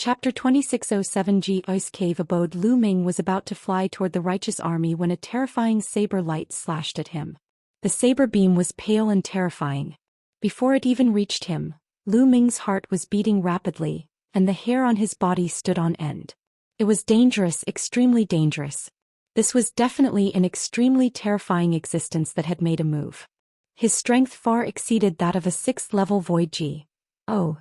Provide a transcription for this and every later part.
Chapter 2607 Ji's cave abode. Lu Ming was about to fly toward the righteous army when a terrifying saber light slashed at him. The saber beam was pale and terrifying. Before it even reached him, Lu Ming's heart was beating rapidly, and the hair on his body stood on end. It was dangerous, extremely dangerous. This was definitely an extremely terrifying existence that had made a move. His strength far exceeded that of a 6th-level Void G. Oh.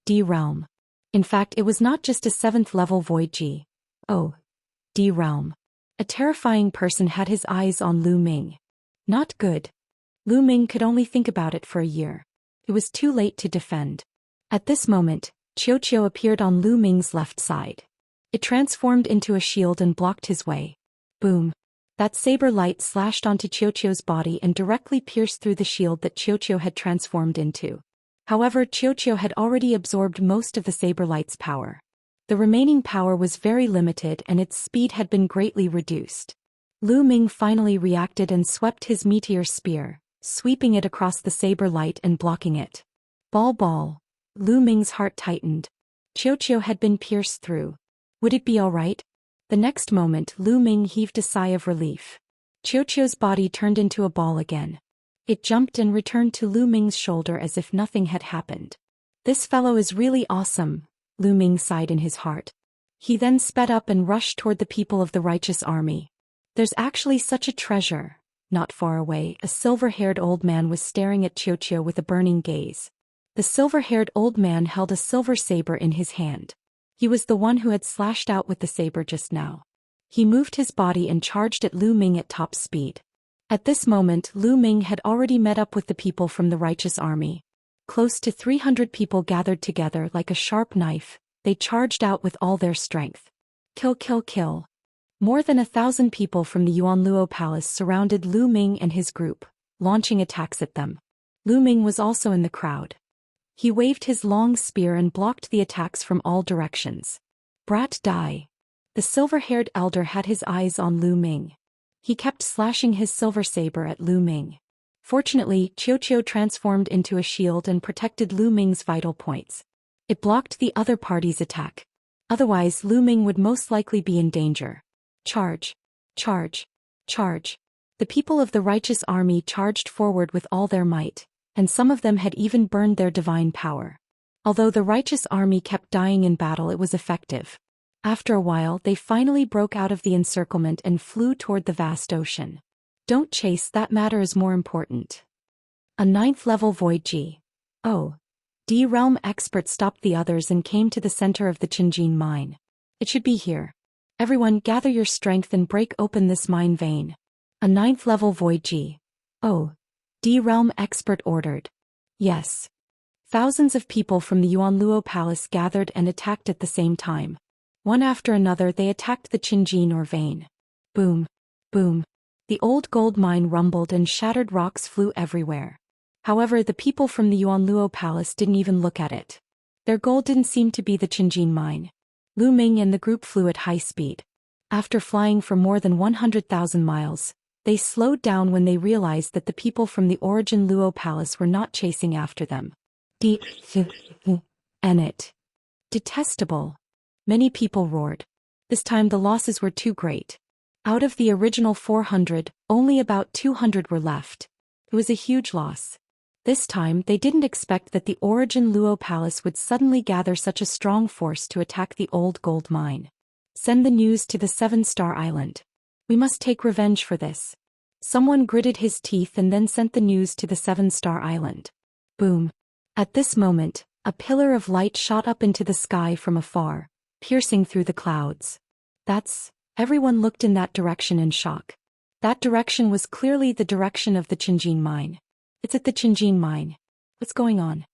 D realm. In fact, it was not just a 7th-level Void G. Oh. D realm. A terrifying person had his eyes on Lu Ming. Not good. Lu Ming could only think about it for a year. It was too late to defend. At this moment, Xiao appeared on Lu Ming's left side. It transformed into a shield and blocked his way. Boom. That saber light slashed onto Xiao's body and directly pierced through the shield that Xiao had transformed into. However, Xiao had already absorbed most of the saber light's power. The remaining power was very limited and its speed had been greatly reduced. Lu Ming finally reacted and swept his meteor spear, sweeping it across the saber light and blocking it. Ball. Lu Ming's heart tightened. Xiao had been pierced through. Would it be all right? The next moment, Lu Ming heaved a sigh of relief. Xiao's body turned into a ball again. It jumped and returned to Lu Ming's shoulder as if nothing had happened. This fellow is really awesome, Lu Ming sighed in his heart. He then sped up and rushed toward the people of the righteous army. There's actually such a treasure. Not far away, a silver-haired old man was staring at Xiao with a burning gaze. The silver-haired old man held a silver saber in his hand. He was the one who had slashed out with the saber just now. He moved his body and charged at Lu Ming at top speed. At this moment, Lu Ming had already met up with the people from the righteous army. Close to 300 people gathered together like a sharp knife. They charged out with all their strength. Kill. More than 1,000 people from the Yuanluo Palace surrounded Lu Ming and his group, launching attacks at them. Lu Ming was also in the crowd. He waved his long spear and blocked the attacks from all directions. Brat die. The silver-haired elder had his eyes on Lu Ming. He kept slashing his silver saber at Lu Ming. Fortunately, Xiao transformed into a shield and protected Lu Ming's vital points. It blocked the other party's attack. Otherwise, Lu Ming would most likely be in danger. Charge. The people of the righteous army charged forward with all their might, and some of them had even burned their divine power. Although the righteous army kept dying in battle, it was effective. After a while, they finally broke out of the encirclement and flew toward the vast ocean. Don't chase, that matter is more important. A 9th-level Void G. Oh. D realm expert stopped the others and came to the center of the Qinjin mine. It should be here. Everyone gather your strength and break open this mine vein. A 9th-level Void G. Oh. D realm expert ordered. Yes. Thousands of people from the Yuanluo Palace gathered and attacked at the same time. One after another they attacked the Qinjin or vein. Boom. The old gold mine rumbled and shattered rocks flew everywhere. However, the people from the Yuanluo Palace didn't even look at it. Their goal didn't seem to be the Qinjin mine. Lu Ming and the group flew at high speed. After flying for more than 100,000 miles, they slowed down when they realized that the people from the Origin Luo Palace were not chasing after them. It. Detestable. Many people roared. This time the losses were too great. Out of the original 400, only about 200 were left. It was a huge loss. This time they didn't expect that the Origin Luo Palace would suddenly gather such a strong force to attack the old gold mine. Send the news to the 7-Star Island. We must take revenge for this. Someone gritted his teeth and then sent the news to the 7-Star Island. Boom. At this moment, a pillar of light shot up into the sky from afar, piercing through the clouds. Everyone looked in that direction in shock. That direction was clearly the direction of the Qinjin mine. It's at the Qinjin mine. What's going on?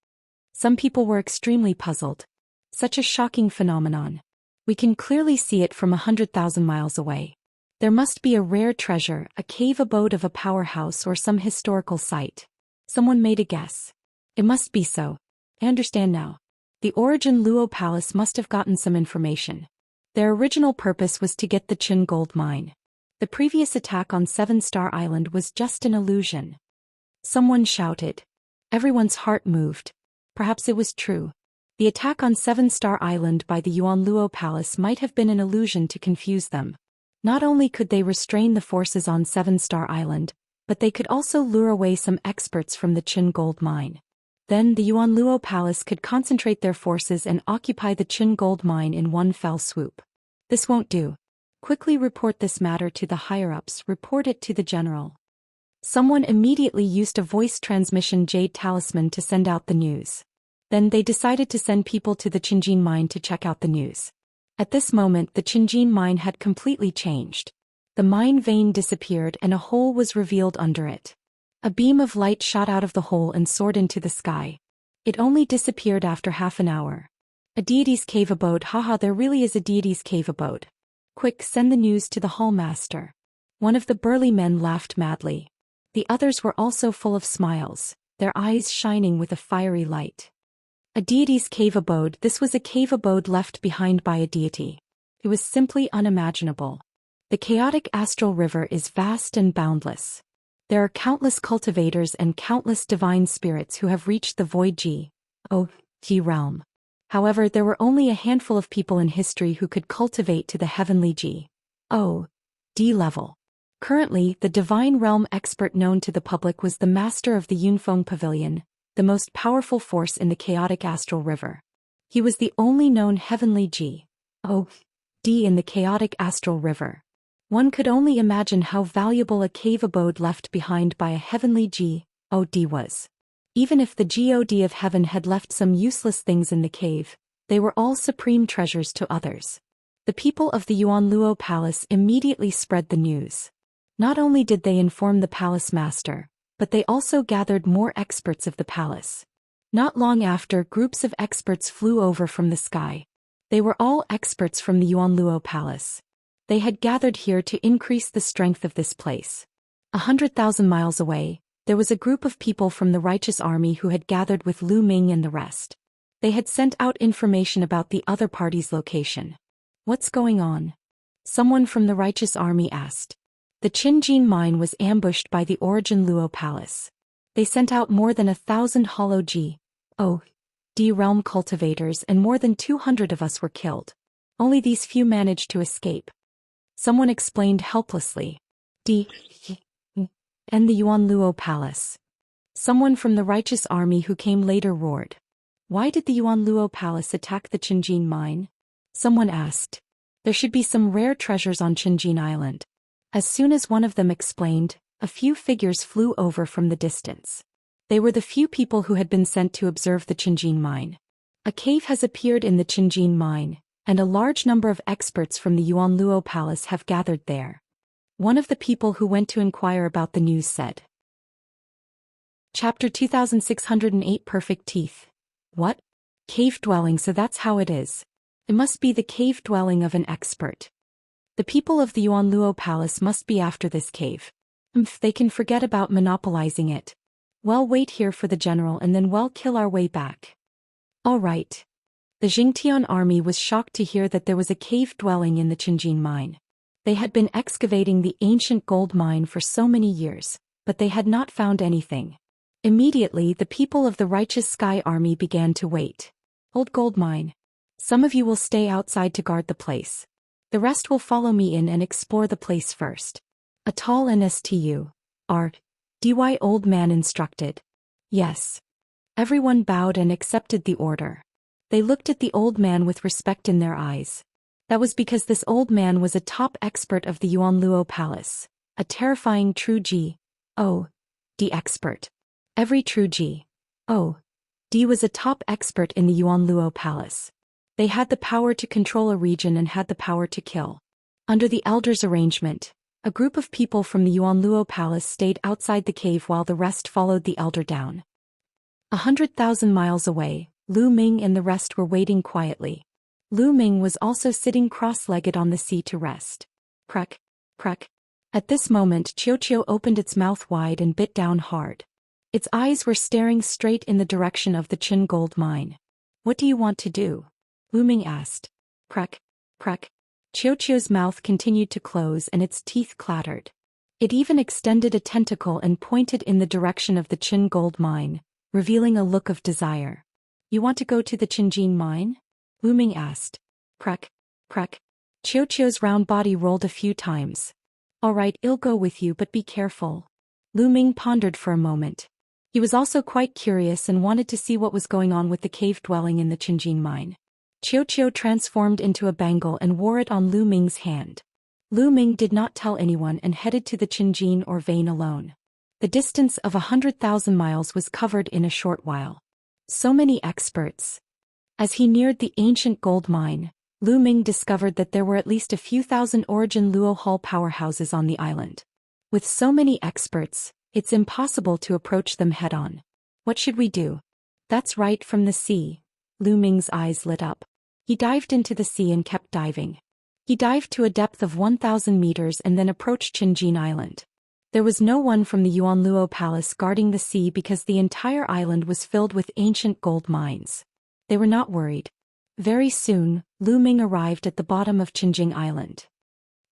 Some people were extremely puzzled. Such a shocking phenomenon. We can clearly see it from 100,000 miles away. There must be a rare treasure, a cave abode of a powerhouse or some historical site. Someone made a guess. It must be so. I understand now. The Origin Luo Palace must have gotten some information. Their original purpose was to get the Qin gold mine. The previous attack on 7-Star Island was just an illusion. Someone shouted. Everyone's heart moved. Perhaps it was true. The attack on Seven Star Island by the Yuanluo Palace might have been an illusion to confuse them. Not only could they restrain the forces on Seven Star Island, but they could also lure away some experts from the Qin gold mine. Then the Yuanluo Palace could concentrate their forces and occupy the Qin gold mine in one fell swoop. This won't do. Quickly report this matter to the higher-ups, report it to the general. Someone immediately used a voice transmission jade talisman to send out the news. Then they decided to send people to the Qinjin mine to check out the news. At this moment the Qinjin mine had completely changed. The mine vein disappeared and a hole was revealed under it. A beam of light shot out of the hole and soared into the sky. It only disappeared after half an hour. A deity's cave abode. Haha, there really is a deity's cave abode. Quick, send the news to the hallmaster. One of the burly men laughed madly. The others were also full of smiles, their eyes shining with a fiery light. A deity's cave abode. This was a cave abode left behind by a deity. It was simply unimaginable. The chaotic astral river is vast and boundless. There are countless cultivators and countless divine spirits who have reached the void G realm. However, there were only a handful of people in history who could cultivate to the heavenly G level. Currently, the divine realm expert known to the public was the master of the Yunfeng Pavilion, the most powerful force in the chaotic astral river. He was the only known heavenly G in the chaotic astral river. One could only imagine how valuable a cave abode left behind by a heavenly G was. Even if the God of heaven had left some useless things in the cave, they were all supreme treasures to others. The people of the Yuanluo Palace immediately spread the news. Not only did they inform the palace master, but they also gathered more experts of the palace. Not long after, groups of experts flew over from the sky. They were all experts from the Yuanluo Palace. They had gathered here to increase the strength of this place. 100,000 miles away, there was a group of people from the righteous army who had gathered with Lu Ming and the rest. They had sent out information about the other party's location. What's going on? Someone from the righteous army asked. The Qinjin mine was ambushed by the Origin Luo Palace. They sent out more than 1,000 hollow G realm cultivators and more than 200 of us were killed. Only these few managed to escape. Someone explained helplessly. And the Yuanluo Palace. Someone from the righteous army who came later roared. Why did the Yuanluo Palace attack the Qinjin mine? Someone asked. There should be some rare treasures on Qinjin Island. As soon as one of them explained, a few figures flew over from the distance. They were the few people who had been sent to observe the Qinjin mine. A cave has appeared in the Qinjin mine, and a large number of experts from the Yuanluo Palace have gathered there. One of the people who went to inquire about the news said. Chapter 2608 Perfect Teeth. What? Cave dwelling, so that's how it is. It must be the cave dwelling of an expert. The people of the Yuanluo Palace must be after this cave. They can forget about monopolizing it. Well, wait here for the general and then we'll kill our way back. All right. The Jingtian army was shocked to hear that there was a cave dwelling in the Qinjin mine. They had been excavating the ancient gold mine for so many years, but they had not found anything. Immediately, the people of the Righteous Sky Army began to wait. Old gold mine. Some of you will stay outside to guard the place. The rest will follow me in and explore the place first. A tall NSTU. RDY old man instructed. Yes. Everyone bowed and accepted the order. They looked at the old man with respect in their eyes. That was because this old man was a top expert of the Yuanluo Palace, a terrifying true G expert. Every true G was a top expert in the Yuanluo Palace. They had the power to control a region and had the power to kill. Under the elders' arrangement, a group of people from the Yuanluo Palace stayed outside the cave while the rest followed the elder down. 100,000 miles away, Lu Ming and the rest were waiting quietly. Lu Ming was also sitting cross-legged on the sea to rest. Prek, prek. At this moment, Qiu opened its mouth wide and bit down hard. Its eyes were staring straight in the direction of the Qin gold mine. What do you want to do? Lu Ming asked. Prek, prek. Qiu's mouth continued to close and its teeth clattered. It even extended a tentacle and pointed in the direction of the Qin gold mine, revealing a look of desire. You want to go to the Qinjin mine? Lu Ming asked. Prek, prek. Qiuqiu's round body rolled a few times. All right, I'll go with you, but be careful. Lu Ming pondered for a moment. He was also quite curious and wanted to see what was going on with the cave dwelling in the Qinjin mine. Qiuqiu transformed into a bangle and wore it on Lu Ming's hand. Lu Ming did not tell anyone and headed to the Qinjin or vein alone. The distance of 100,000 miles was covered in a short while. So many experts. As he neared the ancient gold mine, Lu Ming discovered that there were at least a few thousand origin Luo Hall powerhouses on the island. With so many experts, it's impossible to approach them head-on. What should we do? That's right, from the sea. Lu Ming's eyes lit up. He dived into the sea and kept diving. He dived to a depth of 1,000 meters and then approached Qinjin Island. There was no one from the Yuanluo Palace guarding the sea because the entire island was filled with ancient gold mines. They were not worried. Very soon, Lu Ming arrived at the bottom of Qinjin Island.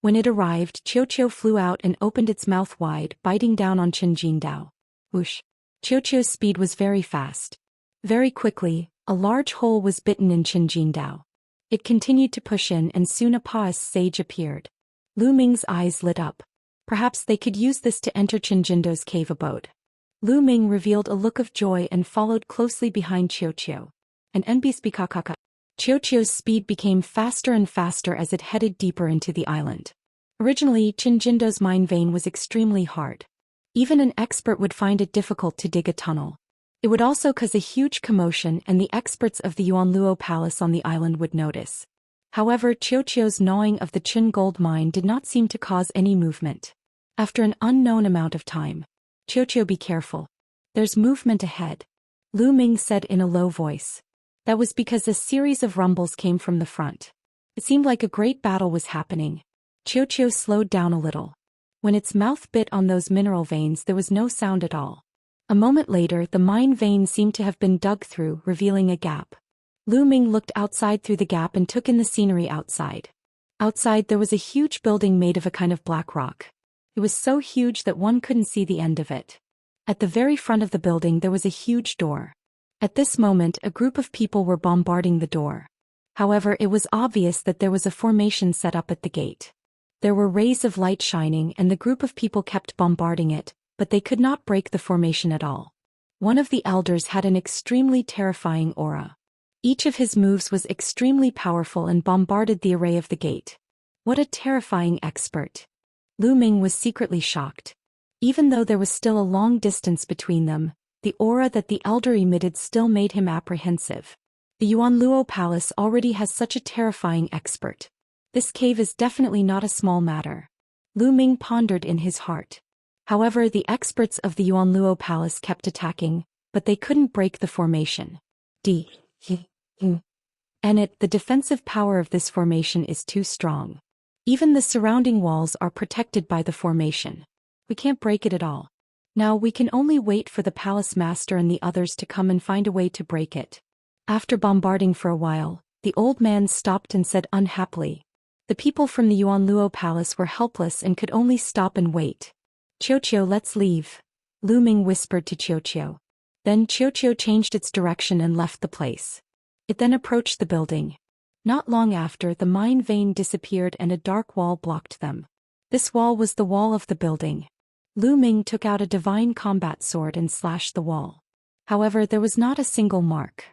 When it arrived, Qiuqiu flew out and opened its mouth wide, biting down on Qinjin Dao. Whoosh! Qiuqiu's speed was very fast. Very quickly, a large hole was bitten in Qinjin Dao. It continued to push in and soon a Pa's sage appeared. Lu Ming's eyes lit up. Perhaps they could use this to enter Qinjindo's cave abode. Lu Ming revealed a look of joy and followed closely behind Qiuqiu. And NBSBKKK. Qiuqiu's speed became faster and faster as it headed deeper into the island. Originally, Qinjindo's mine vein was extremely hard. Even an expert would find it difficult to dig a tunnel. It would also cause a huge commotion and the experts of the Yuanluo Palace on the island would notice. However, Qiuqiu's gnawing of the Qin gold mine did not seem to cause any movement. After an unknown amount of time, Qiuqiu, be careful. There's movement ahead. Lu Ming said in a low voice. That was because a series of rumbles came from the front. It seemed like a great battle was happening. Qiuqiu slowed down a little. When its mouth bit on those mineral veins, there was no sound at all. A moment later, the mine vein seemed to have been dug through, revealing a gap. Lu Ming looked outside through the gap and took in the scenery outside. Outside there was a huge building made of a kind of black rock. It was so huge that one couldn't see the end of it. At the very front of the building there was a huge door. At this moment a group of people were bombarding the door. However, it was obvious that there was a formation set up at the gate. There were rays of light shining and the group of people kept bombarding it, but they could not break the formation at all. One of the elders had an extremely terrifying aura. Each of his moves was extremely powerful and bombarded the array of the gate. What a terrifying expert. Lu Ming was secretly shocked. Even though there was still a long distance between them, the aura that the elder emitted still made him apprehensive. The Yuanluo Palace already has such a terrifying expert. This cave is definitely not a small matter. Lu Ming pondered in his heart. However, the experts of the Yuanluo Palace kept attacking, but they couldn't break the formation. The defensive power of this formation is too strong. Even the surrounding walls are protected by the formation. We can't break it at all. Now we can only wait for the palace master and the others to come and find a way to break it. After bombarding for a while, the old man stopped and said unhappily. The people from the Yuanluo Palace were helpless and could only stop and wait. Qiuqiu, let's leave. Lu Ming whispered to Qiuqiu. Then Qiuqiu changed its direction and left the place. It then approached the building. Not long after, the mine vein disappeared and a dark wall blocked them. This wall was the wall of the building. Lu Ming took out a divine combat sword and slashed the wall. However, there was not a single mark.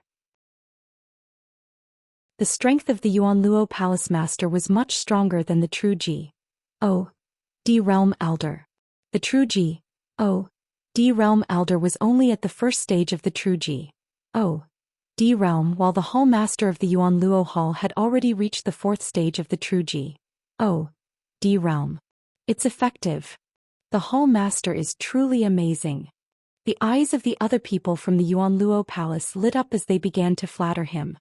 The strength of the Yuanluo Palace Master was much stronger than the true G.O.D. Realm Elder. The true G.O.D. Realm Elder was only at the first stage of the true G.O.D. Realm, while the Hall Master of the Yuanluo Hall had already reached the fourth stage of the true G.O.D. Realm. It's effective. The Hall Master is truly amazing. The eyes of the other people from the Yuanluo Palace lit up as they began to flatter him.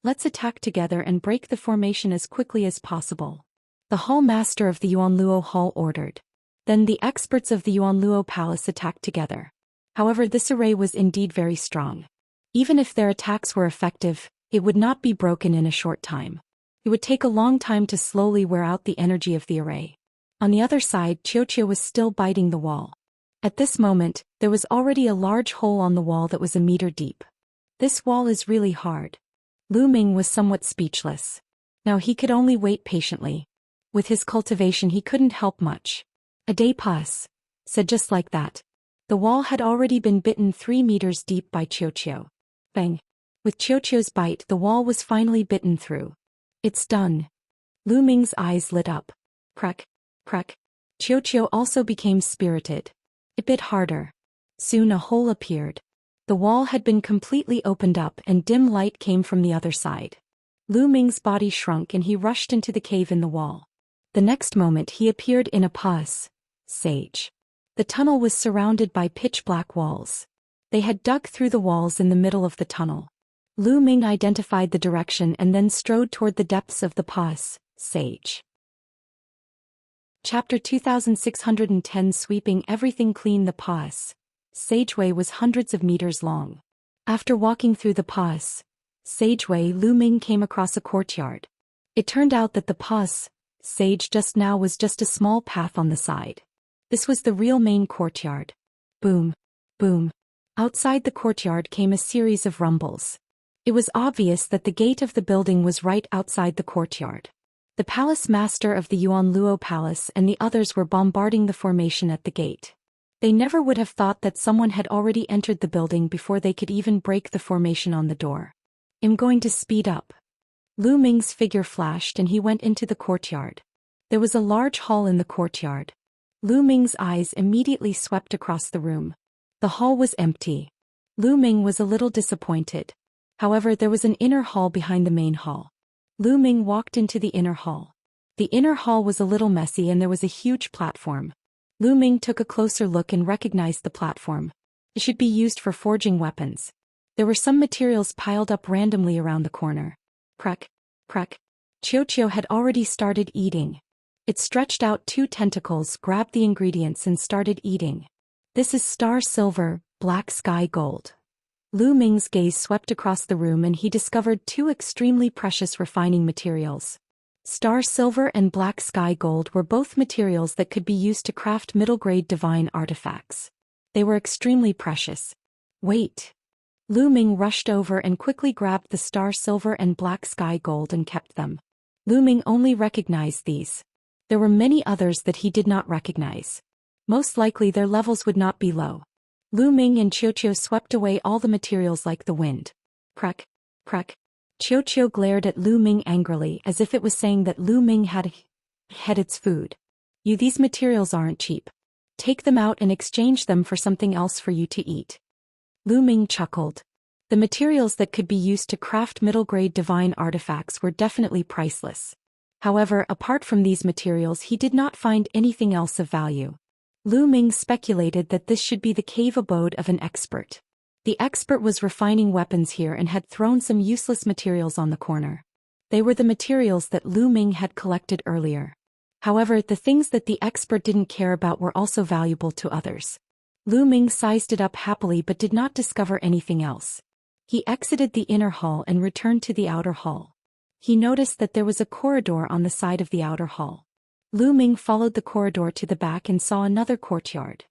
Let's attack together and break the formation as quickly as possible. The Hall Master of the Yuanluo Hall ordered. Then the experts of the Yuanluo Palace attacked together. However, this array was indeed very strong. Even if their attacks were effective, it would not be broken in a short time. It would take a long time to slowly wear out the energy of the array. On the other side, Qiuqiu was still biting the wall. At this moment, there was already a large hole on the wall that was a meter deep. This wall is really hard. Lu Ming was somewhat speechless. Now he could only wait patiently. With his cultivation he couldn't help much. A day pass, said just like that. The wall had already been bitten 3 meters deep by Xiao. Bang! With Xiao's bite the wall was finally bitten through. It's done. Lu Ming's eyes lit up. Crack, crack. Xiao also became spirited. It bit harder. Soon a hole appeared. The wall had been completely opened up and dim light came from the other side. Lu Ming's body shrunk and he rushed into the cave in the wall. The next moment he appeared in a sage. The tunnel was surrounded by pitch-black walls. They had dug through the walls in the middle of the tunnel. Lu Ming identified the direction and then strode toward the depths of the sage. Chapter 2610 Sweeping everything clean. The sageway was hundreds of meters long. After walking through the sageway, Lu Ming came across a courtyard. It turned out that the sage just now was just a small path on the side. This was the real main courtyard. Boom, boom. Outside the courtyard came a series of rumbles. It was obvious that the gate of the building was right outside the courtyard. The palace master of the Yuan Luo Palace and the others were bombarding the formation at the gate. They never would have thought that someone had already entered the building before they could even break the formation on the door. I'm going to speed up. Lu Ming's figure flashed and he went into the courtyard. There was a large hall in the courtyard. Lu Ming's eyes immediately swept across the room. The hall was empty. Lu Ming was a little disappointed. However, there was an inner hall behind the main hall. Lu Ming walked into the inner hall. The inner hall was a little messy and there was a huge platform. Lu Ming took a closer look and recognized the platform. It should be used for forging weapons. There were some materials piled up randomly around the corner. Crack, crack. Xiao had already started eating. It stretched out 2 tentacles, grabbed the ingredients and started eating. This is star silver, black sky gold. Lu Ming's gaze swept across the room and he discovered 2 extremely precious refining materials. Star silver and black sky gold were both materials that could be used to craft middle-grade divine artifacts. They were extremely precious. Wait. Lu Ming rushed over and quickly grabbed the star silver and black sky gold and kept them. Lu Ming only recognized these. There were many others that he did not recognize. Most likely their levels would not be low. Lu Ming and Xiao swept away all the materials like the wind. Crack, crack. Xiao glared at Lu Ming angrily as if it was saying that Lu Ming had its food. These materials aren't cheap. Take them out and exchange them for something else for you to eat. Lu Ming chuckled. The materials that could be used to craft middle-grade divine artifacts were definitely priceless. However, apart from these materials he did not find anything else of value. Lu Ming speculated that this should be the cave abode of an expert. The expert was refining weapons here and had thrown some useless materials on the corner. They were the materials that Lu Ming had collected earlier. However, the things that the expert didn't care about were also valuable to others. Lu Ming sized it up happily but did not discover anything else. He exited the inner hall and returned to the outer hall. He noticed that there was a corridor on the side of the outer hall. Lu Ming followed the corridor to the back and saw another courtyard.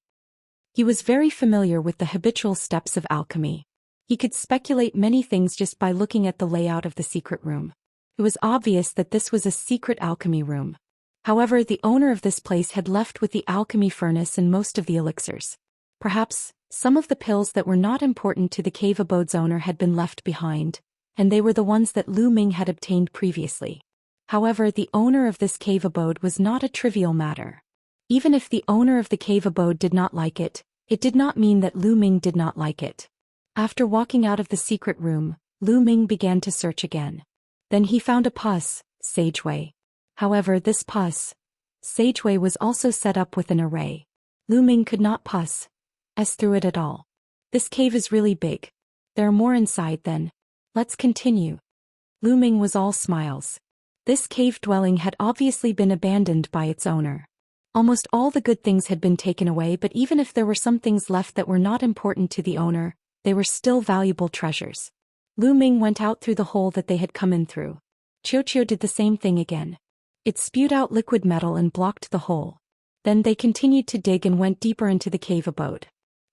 He was very familiar with the habitual steps of alchemy. He could speculate many things just by looking at the layout of the secret room. It was obvious that this was a secret alchemy room. However, the owner of this place had left with the alchemy furnace and most of the elixirs. Perhaps, some of the pills that were not important to the cave abode's owner had been left behind, and they were the ones that Lu Ming had obtained previously. However, the owner of this cave abode was not a trivial matter. Even if the owner of the cave abode did not like it, it did not mean that Lu Ming did not like it. After walking out of the secret room, Lu Ming began to search again. Then he found a sageway. However, this sageway was also set up with an array. Lu Ming could not pass through it at all. This cave is really big. There are more inside then. Let's continue. Lu Ming was all smiles. This cave dwelling had obviously been abandoned by its owner. Almost all the good things had been taken away, but even if there were some things left that were not important to the owner, they were still valuable treasures. Lu Ming went out through the hole that they had come in through. Xiao did the same thing again. It spewed out liquid metal and blocked the hole. Then they continued to dig and went deeper into the cave abode.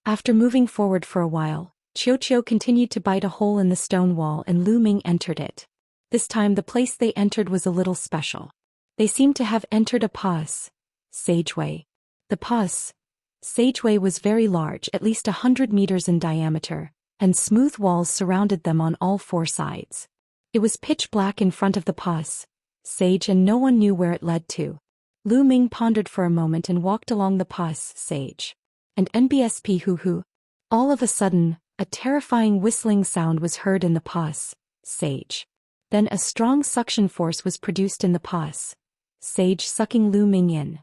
After moving forward for a while, Qiu continued to bite a hole in the stone wall and Lu Ming entered it. This time the place they entered was a little special. They seemed to have entered a passageway. The passageway was very large, at least 100 meters in diameter, and smooth walls surrounded them on all four sides. It was pitch black in front of the passage and no one knew where it led to. Lu Ming pondered for a moment and walked along the passage. And NBSP hoo. All of a sudden, a terrifying whistling sound was heard in the passage. Then a strong suction force was produced in the passage, sucking Lu Ming in.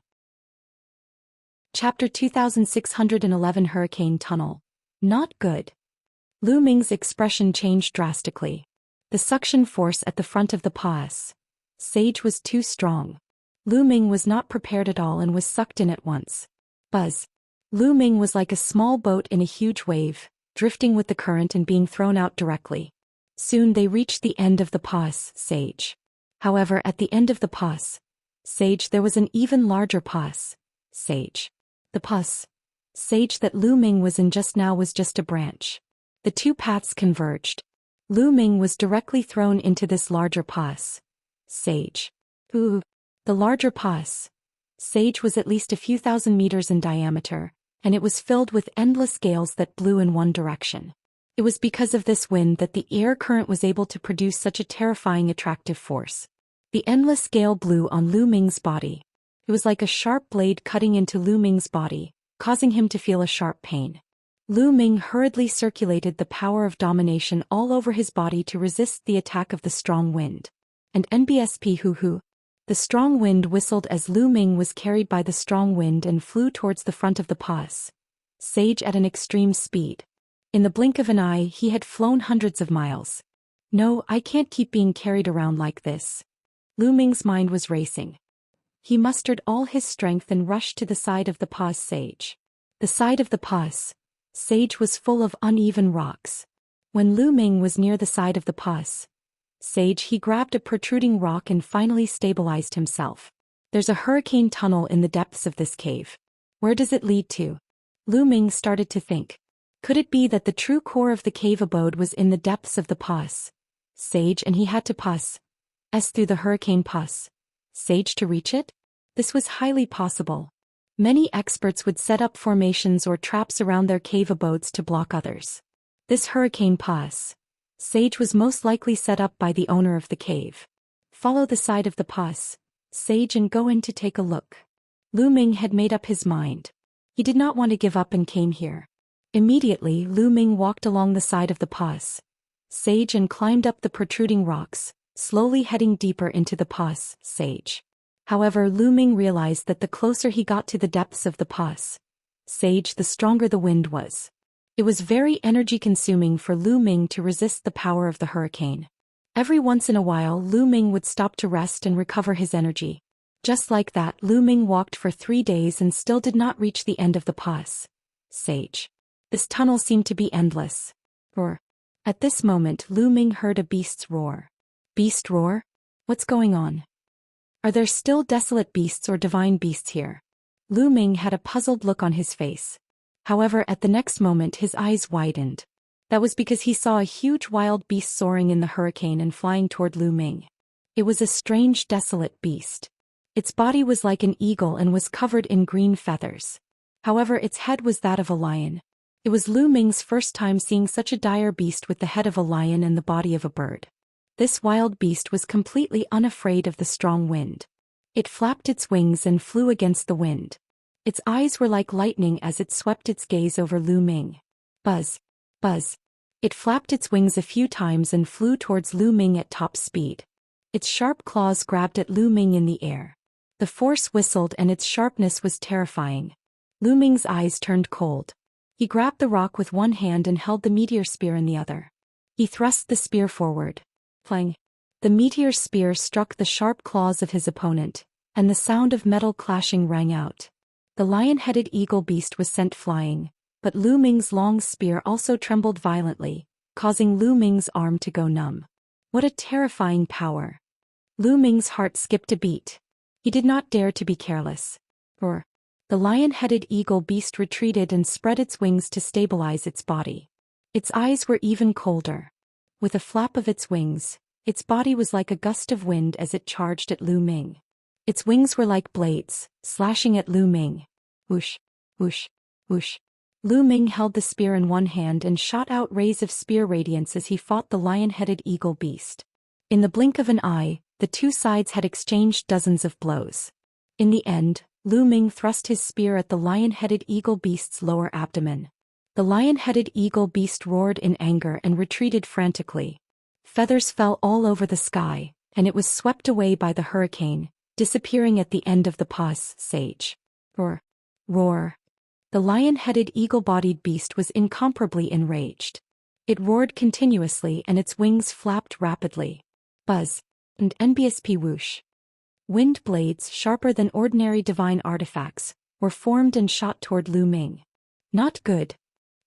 Chapter 2611 Hurricane Tunnel. Not good. Lu Ming's expression changed drastically. The suction force at the front of the passage was too strong. Lu Ming was not prepared at all and was sucked in at once. Buzz. Lu Ming was like a small boat in a huge wave, drifting with the current and being thrown out directly. Soon they reached the end of the passage. However, at the end of the passage there was an even larger passage. The passage that Lu Ming was in just now was just a branch. The two paths converged. Lu Ming was directly thrown into this larger passage. Ooh! The larger passage was at least a few thousand meters in diameter, and it was filled with endless gales that blew in one direction. It was because of this wind that the air current was able to produce such a terrifying attractive force. The endless gale blew on Lu Ming's body. It was like a sharp blade cutting into Lu Ming's body, causing him to feel a sharp pain. Lu Ming hurriedly circulated the power of domination all over his body to resist the attack of the strong wind. And NBSP hoo. The strong wind whistled as Lu Ming was carried by the strong wind and flew towards the front of the passage at an extreme speed. In the blink of an eye he had flown hundreds of miles. No, I can't keep being carried around like this. Lu Ming's mind was racing. He mustered all his strength and rushed to the side of the passage. The side of the passage was full of uneven rocks. When Lu Ming was near the side of the passage, he grabbed a protruding rock and finally stabilized himself. There's a hurricane tunnel in the depths of this cave. Where does it lead to? Lu Ming started to think. Could it be that the true core of the cave abode was in the depths of the passage and he had to pass through the hurricane passage to reach it? This was highly possible. Many experts would set up formations or traps around their cave abodes to block others. This hurricane passage was most likely set up by the owner of the cave. Follow the side of the passage and go in to take a look. Lu Ming had made up his mind. He did not want to give up and came here. Immediately, Lu Ming walked along the side of the passage and climbed up the protruding rocks, slowly heading deeper into the passage. However, Lu Ming realized that the closer he got to the depths of the passage, the stronger the wind was. It was very energy-consuming for Lu Ming to resist the power of the hurricane. Every once in a while Lu Ming would stop to rest and recover his energy. Just like that, Lu Ming walked for 3 days and still did not reach the end of the passage. This tunnel seemed to be endless. Roar. At this moment Lu Ming heard a beast's roar. Beast roar? What's going on? Are there still desolate beasts or divine beasts here? Lu Ming had a puzzled look on his face. However, at the next moment his eyes widened. That was because he saw a huge wild beast soaring in the hurricane and flying toward Lu Ming. It was a strange desolate beast. Its body was like an eagle and was covered in green feathers. However, its head was that of a lion. It was Lu Ming's first time seeing such a dire beast with the head of a lion and the body of a bird. This wild beast was completely unafraid of the strong wind. It flapped its wings and flew against the wind. Its eyes were like lightning as it swept its gaze over Lu Ming. Buzz. Buzz. It flapped its wings a few times and flew towards Lu Ming at top speed. Its sharp claws grabbed at Lu Ming in the air. The force whistled and its sharpness was terrifying. Lu Ming's eyes turned cold. He grabbed the rock with one hand and held the meteor spear in the other. He thrust the spear forward. Clang. The meteor spear struck the sharp claws of his opponent, and the sound of metal clashing rang out. The lion-headed eagle beast was sent flying, but Lu Ming's long spear also trembled violently, causing Lu Ming's arm to go numb. What a terrifying power! Lu Ming's heart skipped a beat. He did not dare to be careless. Roar. The lion-headed eagle beast retreated and spread its wings to stabilize its body. Its eyes were even colder. With a flap of its wings, its body was like a gust of wind as it charged at Lu Ming. Its wings were like blades, slashing at Lu Ming. Whoosh, whoosh, whoosh. Lu Ming held the spear in one hand and shot out rays of spear radiance as he fought the lion-headed eagle beast. In the blink of an eye, the two sides had exchanged dozens of blows. In the end, Lu Ming thrust his spear at the lion-headed eagle beast's lower abdomen. The lion-headed eagle beast roared in anger and retreated frantically. Feathers fell all over the sky, and it was swept away by the hurricane, disappearing at the end of the passage. Roar! Roar! The lion-headed eagle-bodied beast was incomparably enraged. It roared continuously and its wings flapped rapidly. Buzz! And NBSP whoosh! Wind blades sharper than ordinary divine artifacts were formed and shot toward Lu Ming. Not good.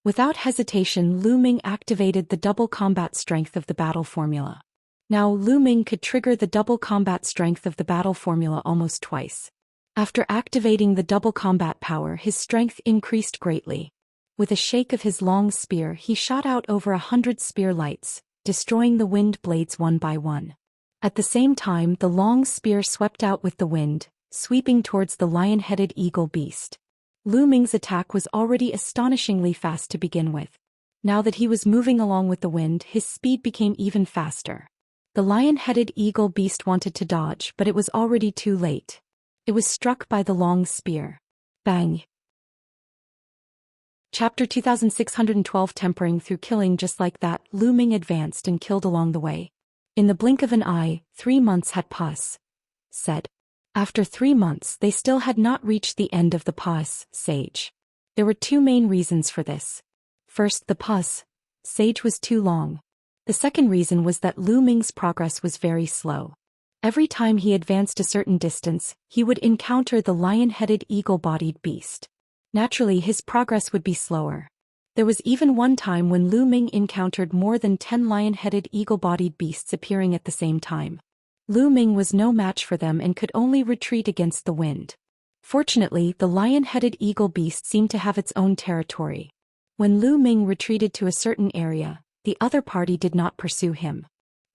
Without hesitation, Lu Ming activated the double combat strength of the battle formula. Now Lu Ming could trigger the double combat strength of the battle formula almost twice. After activating the double combat power, his strength increased greatly. With a shake of his long spear, he shot out over 100 spear lights, destroying the wind blades one by one. At the same time, the long spear swept out with the wind, sweeping towards the lion-headed eagle beast. Lu Ming's attack was already astonishingly fast to begin with. Now that he was moving along with the wind, his speed became even faster. The lion-headed eagle beast wanted to dodge, but it was already too late. It was struck by the long spear. Bang! Chapter 2612 Tempering through killing. Just like that, Lu Ming advanced and killed along the way. In the blink of an eye, 3 months had passed. After 3 months, they still had not reached the end of the passage. There were two main reasons for this. First, the passage was too long. The second reason was that Lu Ming's progress was very slow. Every time he advanced a certain distance, he would encounter the lion-headed eagle-bodied beast. Naturally, his progress would be slower. There was even one time when Lu Ming encountered more than 10 lion-headed eagle-bodied beasts appearing at the same time. Lu Ming was no match for them and could only retreat against the wind. Fortunately, the lion-headed eagle beast seemed to have its own territory. When Lu Ming retreated to a certain area, the other party did not pursue him.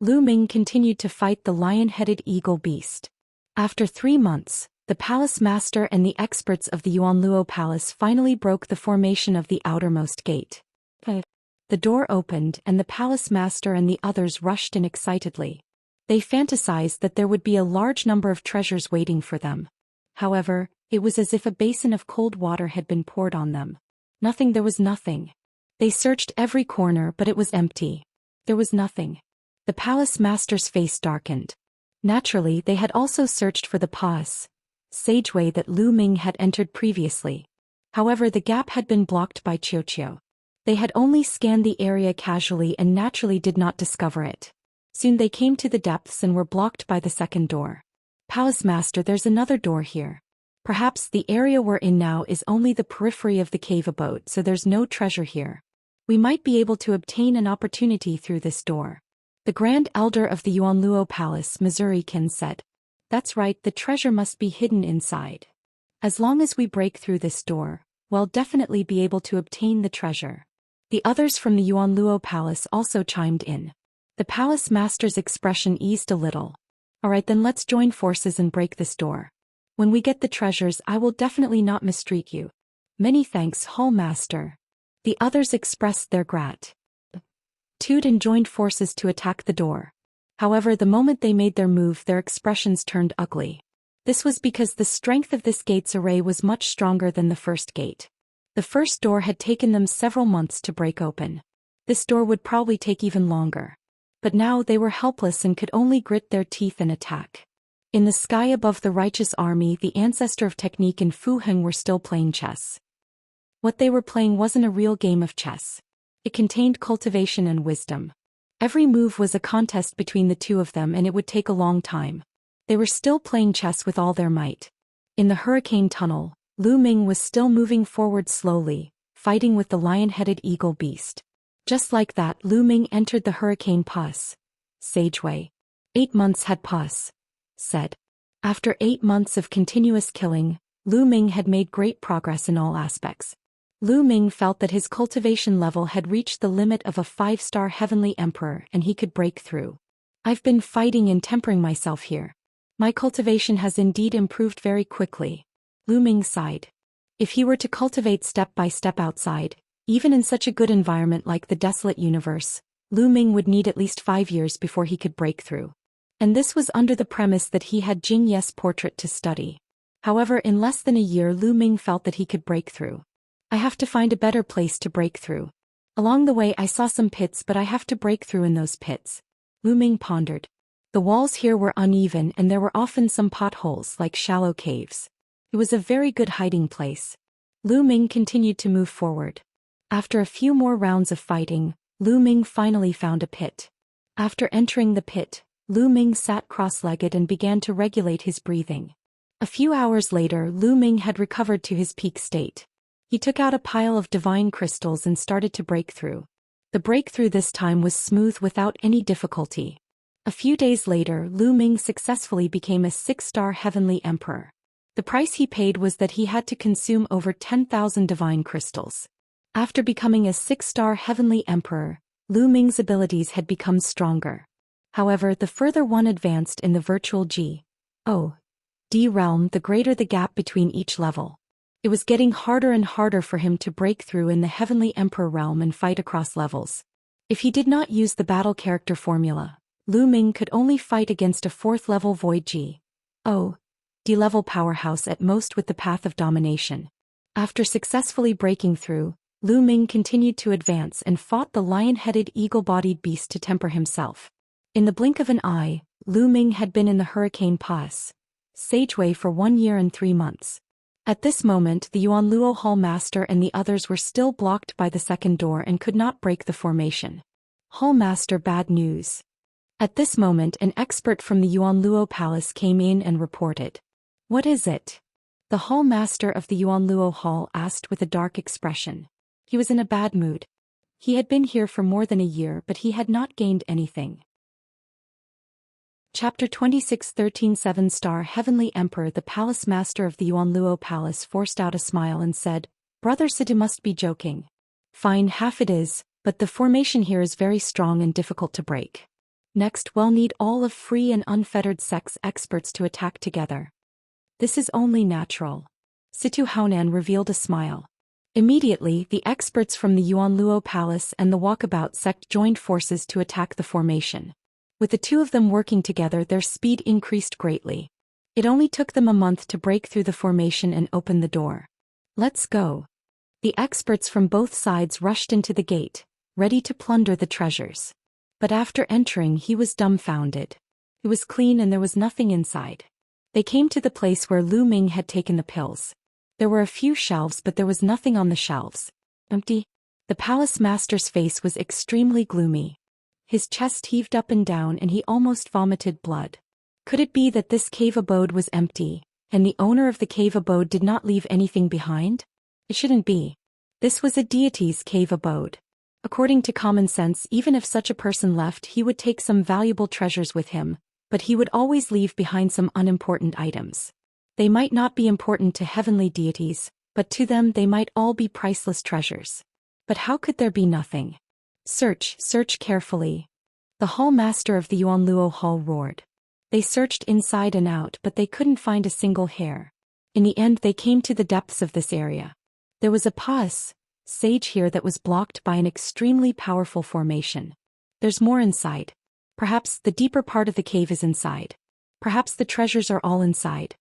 Lu Ming continued to fight the lion-headed eagle beast. After 3 months, the palace master and the experts of the Yuanluo Palace finally broke the formation of the outermost gate. The door opened and the palace master and the others rushed in excitedly. They fantasized that there would be a large number of treasures waiting for them. However, it was as if a basin of cold water had been poured on them. There was nothing. They searched every corner, but it was empty. There was nothing. The palace master's face darkened. Naturally, they had also searched for the passageway that Lu Ming had entered previously. However, the gap had been blocked by Qiu. They had only scanned the area casually and naturally did not discover it. Soon they came to the depths and were blocked by the second door. Palace master, there's another door here. Perhaps the area we're in now is only the periphery of the cave abode, so there's no treasure here. We might be able to obtain an opportunity through this door. The Grand Elder of the Yuanluo Palace, Missouri-kin, said. That's right, the treasure must be hidden inside. As long as we break through this door, we'll definitely be able to obtain the treasure. The others from the Yuanluo Palace also chimed in. The palace master's expression eased a little. Alright, then let's join forces and break this door. When we get the treasures, I will definitely not mistreat you. Many thanks, Hall Master. The others expressed their gratitude and joined forces to attack the door. However, the moment they made their move, their expressions turned ugly. This was because the strength of this gate's array was much stronger than the first gate. The first door had taken them several months to break open. This door would probably take even longer. But now they were helpless and could only grit their teeth and attack. In the sky above the righteous army, the ancestor of technique and Fu Heng were still playing chess. What they were playing wasn't a real game of chess. It contained cultivation and wisdom. Every move was a contest between the two of them and it would take a long time. They were still playing chess with all their might. In the hurricane tunnel, Lu Ming was still moving forward slowly, fighting with the lion-headed eagle beast. Just like that, Lu Ming entered the hurricane passageway. 8 months had passed. After 8 months of continuous killing, Lu Ming had made great progress in all aspects. Lu Ming felt that his cultivation level had reached the limit of a 5-star heavenly emperor and he could break through. I've been fighting and tempering myself here. My cultivation has indeed improved very quickly. Lu Ming sighed. If he were to cultivate step by step outside, even in such a good environment like the desolate universe, Lu Ming would need at least 5 years before he could break through. And this was under the premise that he had Jing Ye's portrait to study. However, in less than a year Lu Ming felt that he could break through. I have to find a better place to break through. Along the way I saw some pits, but I have to break through in those pits. Lu Ming pondered. The walls here were uneven and there were often some potholes like shallow caves. It was a very good hiding place. Lu Ming continued to move forward. After a few more rounds of fighting, Lu Ming finally found a pit. After entering the pit, Lu Ming sat cross-legged and began to regulate his breathing. A few hours later Lu Ming had recovered to his peak state. He took out a pile of divine crystals and started to break through. The breakthrough this time was smooth without any difficulty. A few days later Lu Ming successfully became a 6-star heavenly emperor. The price he paid was that he had to consume over 10,000 divine crystals. After becoming a 6-star heavenly emperor, Lu Ming's abilities had become stronger. However, the further one advanced in the virtual G, O, D realm, the greater the gap between each level. It was getting harder and harder for him to break through in the Heavenly Emperor realm and fight across levels. If he did not use the battle character formula, Lu Ming could only fight against a 4th-level Void G, O, D-level powerhouse at most with the Path of Domination. After successfully breaking through, Lu Ming continued to advance and fought the lion-headed eagle-bodied beast to temper himself. In the blink of an eye, Lu Ming had been in the Hurricane Pass, Sageway for 1 year and 3 months. At this moment the Yuanluo Hall Master and the others were still blocked by the second door and could not break the formation. Hall Master, bad news. At this moment an expert from the Yuanluo Palace came in and reported. What is it? The Hall Master of the Yuanluo Hall asked with a dark expression. He was in a bad mood. He had been here for more than a year but he had not gained anything. Chapter 26 13 7-star Heavenly Emperor. The Palace Master of the Yuanluo Palace forced out a smile and said, Brother Siddhi must be joking. Fine, half it is, but the formation here is very strong and difficult to break. Next we'll need all of free and unfettered sex experts to attack together. This is only natural. Situ Haonan revealed a smile. Immediately the experts from the Yuanluo Palace and the Walkabout sect joined forces to attack the formation. With the two of them working together their speed increased greatly. It only took them a month to break through the formation and open the door. Let's go. The experts from both sides rushed into the gate, ready to plunder the treasures. But after entering he was dumbfounded. It was clean and there was nothing inside. They came to the place where Lu Ming had taken the pills. There were a few shelves but there was nothing on the shelves. Empty. The palace master's face was extremely gloomy. His chest heaved up and down and he almost vomited blood. Could it be that this cave abode was empty, and the owner of the cave abode did not leave anything behind? It shouldn't be. This was a deity's cave abode. According to common sense, even if such a person left he would take some valuable treasures with him, but he would always leave behind some unimportant items. They might not be important to heavenly deities, but to them they might all be priceless treasures. But how could there be nothing? Search carefully. The Hall Master of the Yuanluo Hall roared. They searched inside and out but they couldn't find a single hair. In the end they came to the depths of this area. There was a sage here that was blocked by an extremely powerful formation. There's more inside. Perhaps the deeper part of the cave is inside. Perhaps the treasures are all inside.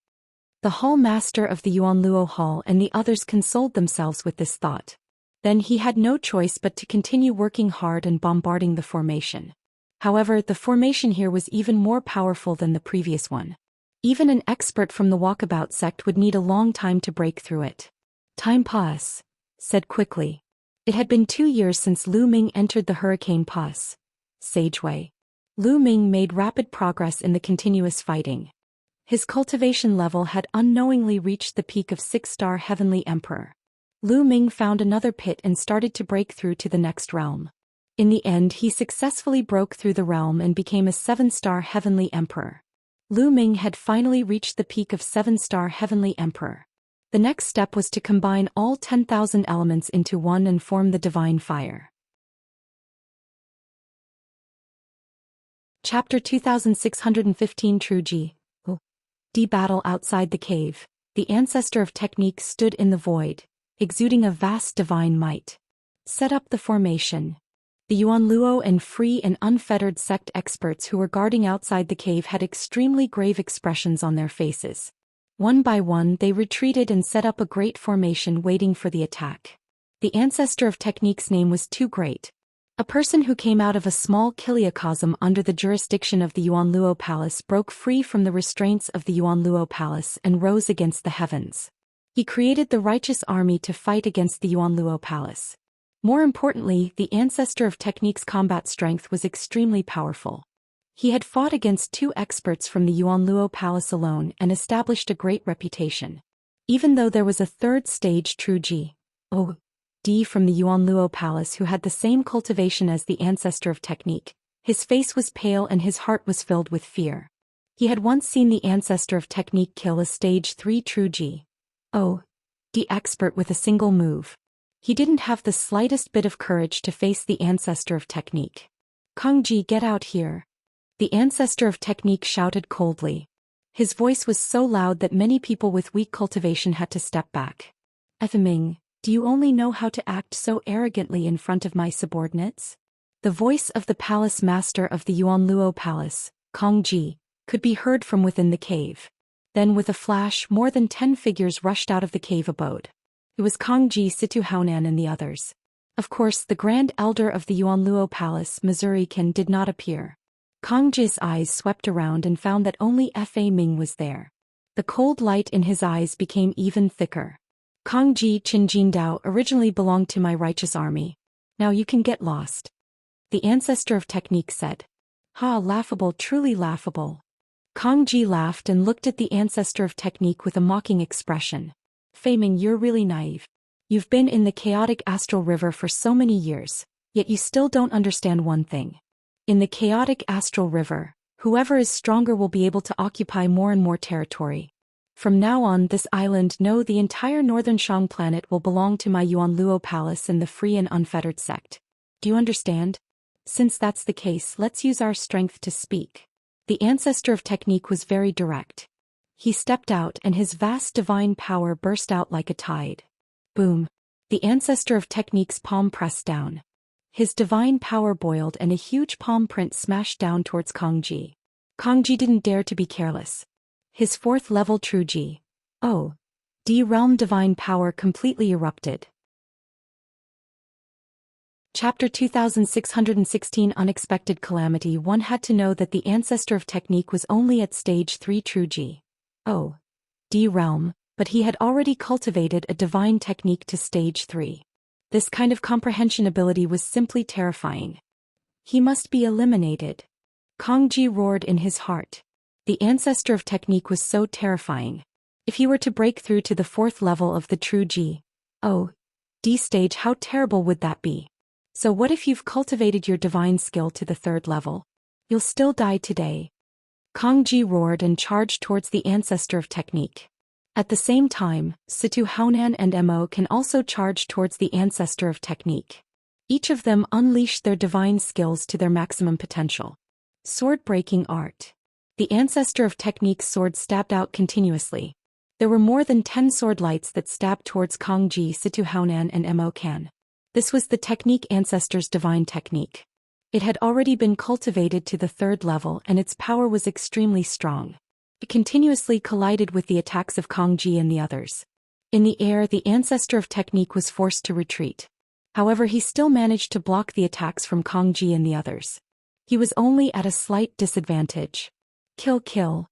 The Hall Master of the Yuanluo Hall and the others consoled themselves with this thought. Then he had no choice but to continue working hard and bombarding the formation. However, the formation here was even more powerful than the previous one. Even an expert from the Walkabout sect would need a long time to break through it. Time Pass said quickly. It had been 2 years since Lu Ming entered the Hurricane Pass, Sageway. Lu Ming made rapid progress in the continuous fighting. His cultivation level had unknowingly reached the peak of 6-star Heavenly Emperor. Lu Ming found another pit and started to break through to the next realm. In the end he successfully broke through the realm and became a 7-star Heavenly Emperor. Lu Ming had finally reached the peak of 7-star Heavenly Emperor. The next step was to combine all 10,000 elements into one and form the divine fire. Chapter 2615 True Ji. Battle outside the cave. The ancestor of technique stood in the void, exuding a vast divine might. Set up the formation. The Yuanluo and free and unfettered sect experts who were guarding outside the cave had extremely grave expressions on their faces. One by one they retreated and set up a great formation waiting for the attack. The ancestor of technique's name was too great. A person who came out of a small kiliacosm under the jurisdiction of the Yuanluo Palace broke free from the restraints of the Yuanluo Palace and rose against the heavens. He created the righteous army to fight against the Yuanluo Palace. More importantly, the ancestor of technique's combat strength was extremely powerful. He had fought against 2 experts from the Yuanluo Palace alone and established a great reputation. Even though there was a third stage True Ji. From the Yuanluo Palace who had the same cultivation as the ancestor of technique. His face was pale and his heart was filled with fear. He had once seen the ancestor of technique kill a stage 3 True Ji. Expert with a single move. He didn't have the slightest bit of courage to face the ancestor of technique. Kongji, get out here. The ancestor of technique shouted coldly. His voice was so loud that many people with weak cultivation had to step back. Ming. Do you only know how to act so arrogantly in front of my subordinates? The voice of the palace master of the Yuanluo Palace, Kong Ji, could be heard from within the cave. Then with a flash more than 10 figures rushed out of the cave abode. It was Kong Ji, Situ Haonan and the others. Of course the grand elder of the Yuanluo Palace, Missouri-kin, did not appear. Kong Ji's eyes swept around and found that only Fa Ming was there. The cold light in his eyes became even thicker. Kong Ji, Qin Jin Dao originally belonged to my righteous army. Now you can get lost. The ancestor of technique said. Ha, laughable, truly laughable. Kong Ji laughed and looked at the ancestor of technique with a mocking expression. Fei Ming, you're really naive. You've been in the chaotic astral river for so many years, yet you still don't understand one thing. In the chaotic astral river, whoever is stronger will be able to occupy more and more territory. From now on this island, no, the entire northern Shang planet will belong to my Yuanluo Palace and the free and unfettered sect. Do you understand? Since that's the case, let's use our strength to speak. The ancestor of technique was very direct. He stepped out and his vast divine power burst out like a tide. Boom. The ancestor of technique's palm pressed down. His divine power boiled and a huge palm print smashed down towards Kong Ji. Kong Ji didn't dare to be careless. His 4th level True Ji. Realm divine power completely erupted. Chapter 2616 Unexpected Calamity. One had to know that the ancestor of technique was only at stage 3 True Ji. Realm, but he had already cultivated a divine technique to stage 3. This kind of comprehension ability was simply terrifying. He must be eliminated. Kong Ji roared in his heart. The ancestor of technique was so terrifying. If he were to break through to the 4th level of the True Ji. Stage, how terrible would that be? So what if you've cultivated your divine skill to the 3rd level? You'll still die today. Kong Ji roared and charged towards the ancestor of technique. At the same time, Situ Haonan and Mo can also charge towards the ancestor of technique. Each of them unleashed their divine skills to their maximum potential. Sword-breaking art. The ancestor of technique's sword stabbed out continuously. There were more than 10 sword lights that stabbed towards Kong Ji, Situ Haonan and Mo Kan. This was the technique ancestor's divine technique. It had already been cultivated to the 3rd level and its power was extremely strong. It continuously collided with the attacks of Kong Ji and the others. In the air, the ancestor of technique was forced to retreat. However, he still managed to block the attacks from Kong Ji and the others. He was only at a slight disadvantage. Kill.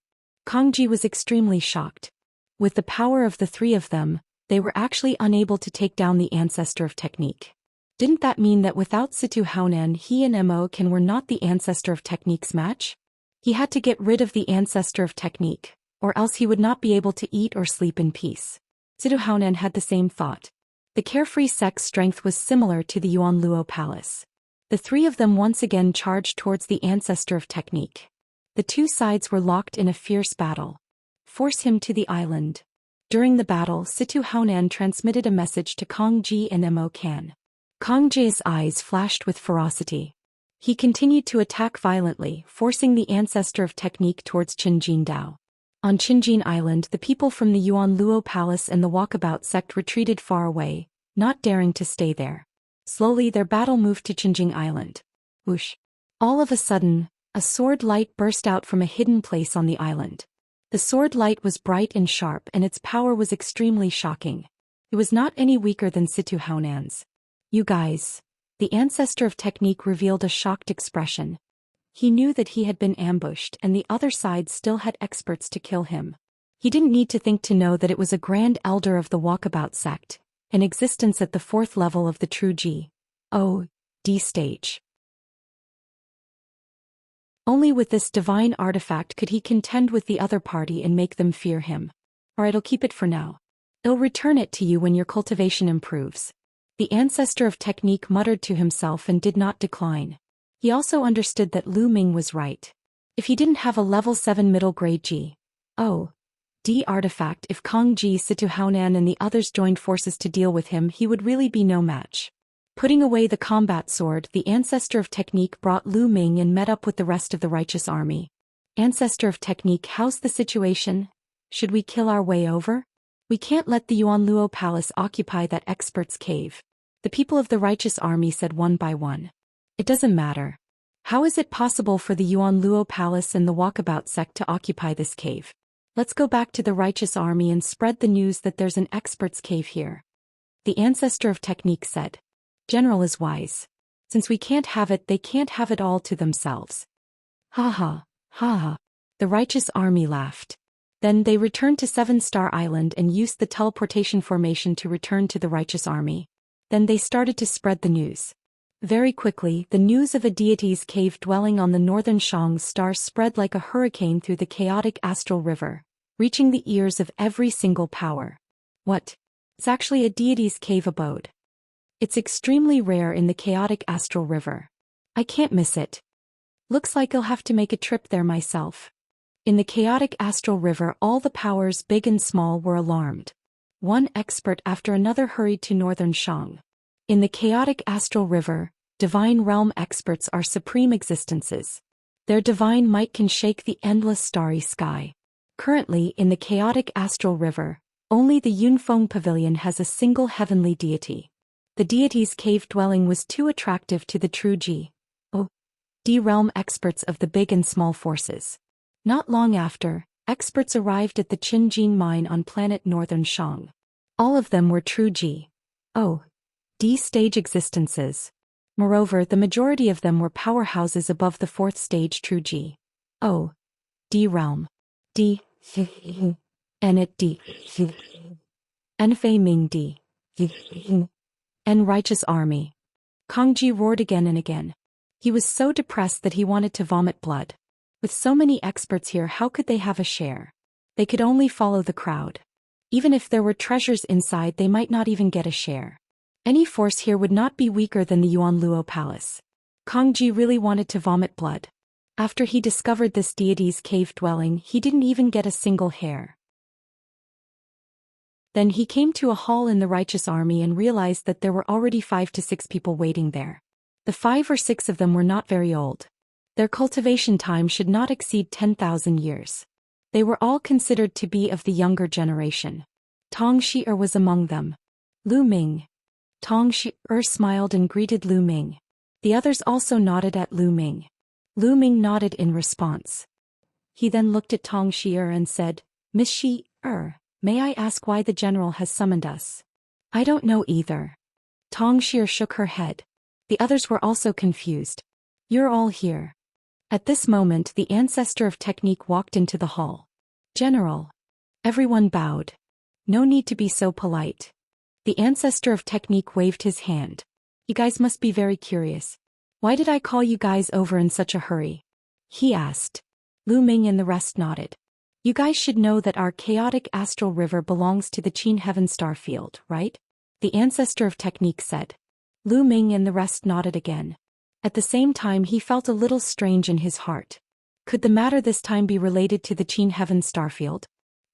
Kong Ji was extremely shocked. With the power of the 3 of them, they were actually unable to take down the ancestor of technique. Didn't that mean that without Situ Haonan, he and Mo Kan were not the ancestor of technique's match? He had to get rid of the ancestor of technique, or else he would not be able to eat or sleep in peace. Situ Haonan had the same thought. The carefree sect's strength was similar to the Yuanluo Palace. The 3 of them once again charged towards the ancestor of technique. The 2 sides were locked in a fierce battle. Force him to the island. During the battle, Situ Haonan transmitted a message to Kong Ji and Mo Kan. Kong Ji's eyes flashed with ferocity. He continued to attack violently, forcing the ancestor of technique towards Qinjin Dao. On Qinjin Island, the people from the Yuan Luo Palace and the Walkabout sect retreated far away, not daring to stay there. Slowly their battle moved to Qinjin Island. Whoosh! All of a sudden, a sword light burst out from a hidden place on the island. The sword light was bright and sharp and its power was extremely shocking. It was not any weaker than Situ Haonan's. You guys. The ancestor of technique revealed a shocked expression. He knew that he had been ambushed and the other side still had experts to kill him. He didn't need to think to know that it was a grand elder of the Walkabout sect, in existence at the 4th level of the true G.O.D. stage. Only with this divine artifact could he contend with the other party and make them fear him. Alright, I'll keep it for now. I'll return it to you when your cultivation improves. The ancestor of technique muttered to himself and did not decline. He also understood that Lu Ming was right. If he didn't have a level 7 middle grade G.O.D. artifact, if Kong Ji, Situ Haonan and the others joined forces to deal with him, he would really be no match. Putting away the combat sword, the ancestor of technique brought Lu Ming and met up with the rest of the righteous army. Ancestor of technique, how's the situation? Should we kill our way over? We can't let the Yuan Luo Palace occupy that expert's cave. The people of the righteous army said one by one. It doesn't matter. How is it possible for the Yuan Luo Palace and the Walkabout sect to occupy this cave? Let's go back to the righteous army and spread the news that there's an expert's cave here. The ancestor of technique said. General is wise. Since we can't have it, they can't have it all to themselves. Ha ha, ha ha. The righteous army laughed. Then they returned to 7-Star Island and used the teleportation formation to return to the righteous army. Then they started to spread the news. Very quickly, the news of a deity's cave dwelling on the northern Shang star spread like a hurricane through the chaotic astral river, reaching the ears of every single power. What? It's actually a deity's cave abode. It's extremely rare in the chaotic astral river. I can't miss it. Looks like I'll have to make a trip there myself. In the chaotic astral river, all the powers big and small were alarmed. One expert after another hurried to northern Shang. In the chaotic astral river, divine realm experts are supreme existences. Their divine might can shake the endless starry sky. Currently, in the chaotic astral river, only the Yunfeng Pavilion has a single heavenly deity. The deity's cave dwelling was too attractive to the true G.O.D. realm experts of the big and small forces. Not long after, experts arrived at the Qinjin mine on planet Northern Shang. All of them were true G.O.D. stage existences. Moreover, the majority of them were powerhouses above the 4th stage true G.O.D. realm. D. Enit D. Enfei Ming D. And righteous army. Kong Ji roared again and again. He was so depressed that he wanted to vomit blood. With so many experts here, how could they have a share? They could only follow the crowd. Even if there were treasures inside, they might not even get a share. Any force here would not be weaker than the Yuan Luo Palace. Kong Ji really wanted to vomit blood. After he discovered this deity's cave dwelling, he didn't even get a single hair. Then he came to a hall in the righteous army and realized that there were already 5 to 6 people waiting there. The 5 or 6 of them were not very old. Their cultivation time should not exceed 10,000 years. They were all considered to be of the younger generation. Tong Shi was among them. Lu Ming. Tong Shi smiled and greeted Lu Ming. The others also nodded at Lu Ming. Lu Ming nodded in response. He then looked at Tong Shi and said, Miss Shi, may I ask why the general has summoned us? I don't know either. Tong Shi shook her head. The others were also confused. You're all here. At this moment, the ancestor of technique walked into the hall. General. Everyone bowed. No need to be so polite. The ancestor of technique waved his hand. You guys must be very curious. Why did I call you guys over in such a hurry? He asked. Lu Ming and the rest nodded. You guys should know that our chaotic astral river belongs to the Qin Heaven Star Field, right? The ancestor of technique said. Lu Ming and the rest nodded again. At the same time, he felt a little strange in his heart. Could the matter this time be related to the Qin Heaven Starfield?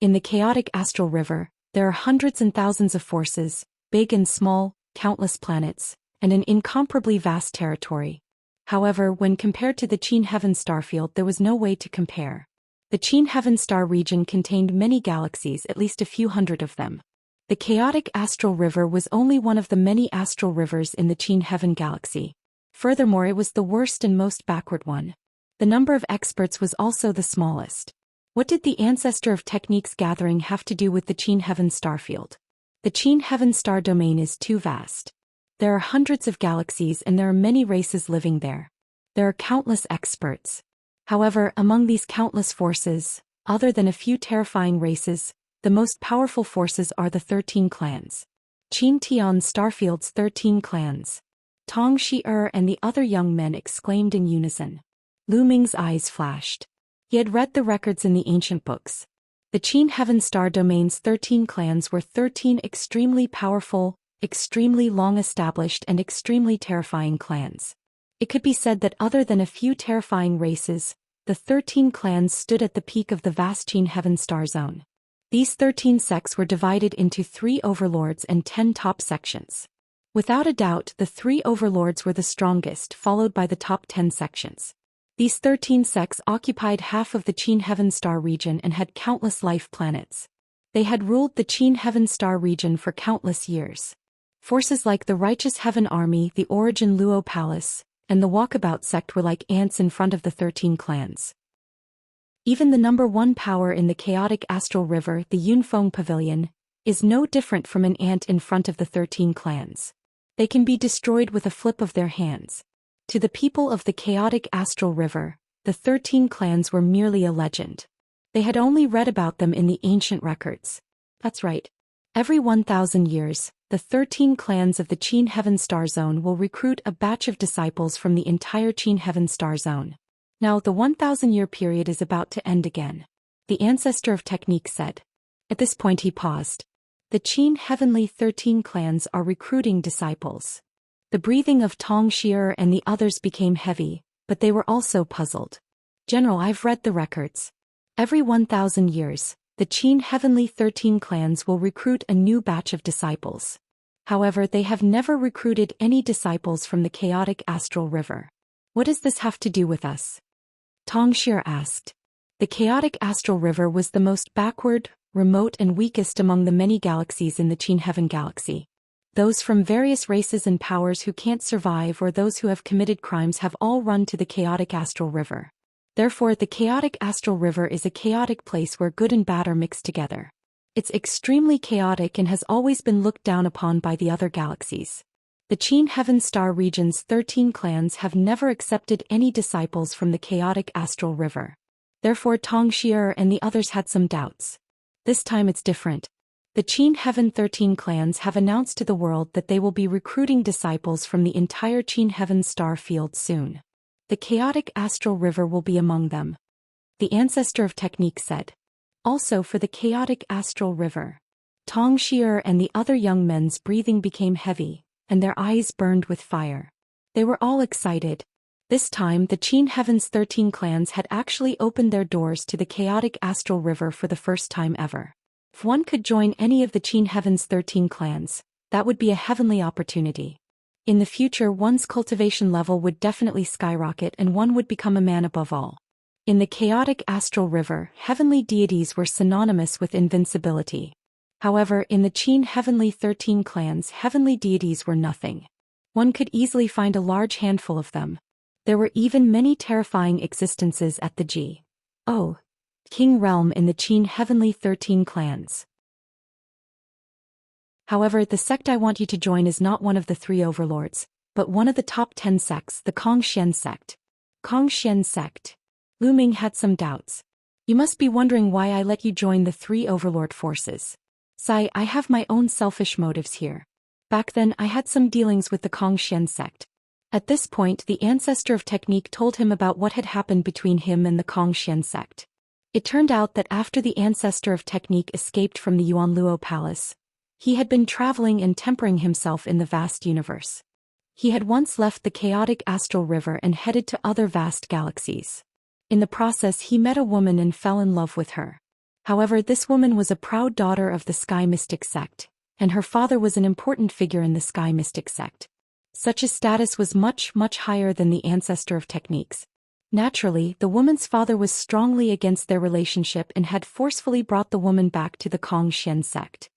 In the chaotic astral river, There are hundreds and thousands of forces, big and small, countless planets, and an incomparably vast territory. However, when compared to the Qin Heaven starfield, there was no way to compare. The Qin Heaven star region contained many galaxies, at least a few hundred of them. The chaotic astral river was only one of the many astral rivers in the Qin Heaven galaxy. Furthermore, it was the worst and most backward one. The number of experts was also the smallest. What did the ancestor of techniques gathering have to do with the Qin Heaven starfield? The Qin Heaven star domain is too vast. There are hundreds of galaxies and there are many races living there. There are countless experts. However, among these countless forces, other than a few terrifying races, the most powerful forces are the 13 clans. Qin Tian Starfield's 13 clans. Tong Shi and the other young men exclaimed in unison. Lu Ming's eyes flashed. He had read the records in the ancient books. The Qin Heaven Star Domain's 13 clans were 13 extremely powerful, extremely long-established and extremely terrifying clans. It could be said that other than a few terrifying races, the 13 clans stood at the peak of the vast Qin Heaven Star Zone. These 13 sects were divided into 3 overlords and 10 top sections. Without a doubt, the 3 overlords were the strongest, followed by the top 10 sections. These 13 sects occupied half of the Qin Heaven Star region and had countless life planets. They had ruled the Qin Heaven Star region for countless years. Forces like the Righteous Heaven Army, the Origin Luo Palace, and the Walkabout sect were like ants in front of the 13 clans. Even the number 1 power in the chaotic astral river, the Yunfeng Pavilion, is no different from an ant in front of the 13 clans. They can be destroyed with a flip of their hands. To the people of the chaotic astral river, the 13 clans were merely a legend. They had only read about them in the ancient records. That's right. Every 1,000 years, the 13 clans of the Qin Heaven Star Zone will recruit a batch of disciples from the entire Qin Heaven Star Zone. Now the 1,000-year period is about to end again. The ancestor of technique said. At this point he paused. The Qin Heavenly 13 clans are recruiting disciples. The breathing of Tong Shi and the others became heavy, but they were also puzzled. General, I've read the records. Every 1,000 years, the Qin Heavenly 13 clans will recruit a new batch of disciples. However, they have never recruited any disciples from the chaotic astral river. What does this have to do with us? Tong Shi asked. The chaotic astral river was the most backward, remote and weakest among the many galaxies in the Qin Heaven galaxy. Those from various races and powers who can't survive or those who have committed crimes have all run to the chaotic astral river. Therefore, the chaotic astral river is a chaotic place where good and bad are mixed together. It's extremely chaotic and has always been looked down upon by the other galaxies. The Qin Heaven Star region's 13 clans have never accepted any disciples from the chaotic astral river. Therefore, Tong Shi and the others had some doubts. This time it's different. The Qin Heaven 13 clans have announced to the world that they will be recruiting disciples from the entire Qin Heaven Star field soon. The chaotic astral river will be among them. The ancestor of technique said. Also for the chaotic astral river. Tong Shi and the other young men's breathing became heavy, and their eyes burned with fire. They were all excited. This time the Qin Heaven's 13 clans had actually opened their doors to the chaotic astral river for the first time ever. If one could join any of the Qin Heaven's 13 clans, that would be a heavenly opportunity. In the future, one's cultivation level would definitely skyrocket and one would become a man above all. In the chaotic astral river, heavenly deities were synonymous with invincibility. However, in the Qin Heavenly 13 clans, heavenly deities were nothing. One could easily find a large handful of them. There were even many terrifying existences at the King realm in the Qin Heavenly 13 clans. However, the sect I want you to join is not one of the 3 overlords, but one of the top 10 sects, the Xian sect. Xian sect. Lu Ming had some doubts. You must be wondering why I let you join the 3 overlord forces. Sai, I have my own selfish motives here. Back then I had some dealings with the Xian sect. At this point the ancestor of technique told him about what had happened between him and the Xian sect. It turned out that after the ancestor of technique escaped from the Yuanluo Palace, he had been traveling and tempering himself in the vast universe. He had once left the chaotic astral river and headed to other vast galaxies. In the process he met a woman and fell in love with her. However, this woman was a proud daughter of the Sky Mystic sect, and her father was an important figure in the Sky Mystic sect. Such a status was much, much higher than the ancestor of techniques. Naturally, the woman's father was strongly against their relationship and had forcefully brought the woman back to the Zhou Xian sect.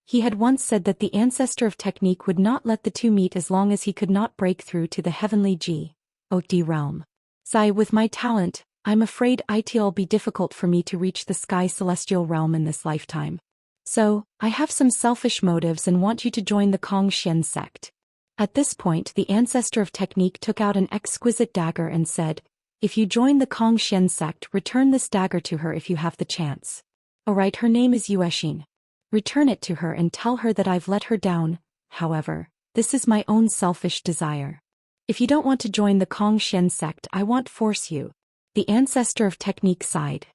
He had once said that the ancestor of technique would not let the two meet as long as he could not break through to the heavenly G.O.D. realm. "Sai, with my talent, I'm afraid it'll be difficult for me to reach the sky celestial realm in this lifetime. So, I have some selfish motives and want you to join the Zhou Xian sect." At this point, the ancestor of technique took out an exquisite dagger and said, "If you join the Zhou Xian sect, return this dagger to her if you have the chance. Alright, her name is Zhou Xian. Return it to her and tell her that I've let her down. However, this is my own selfish desire. If you don't want to join the Zhou Xian sect, I won't force you." The ancestor of technique sighed.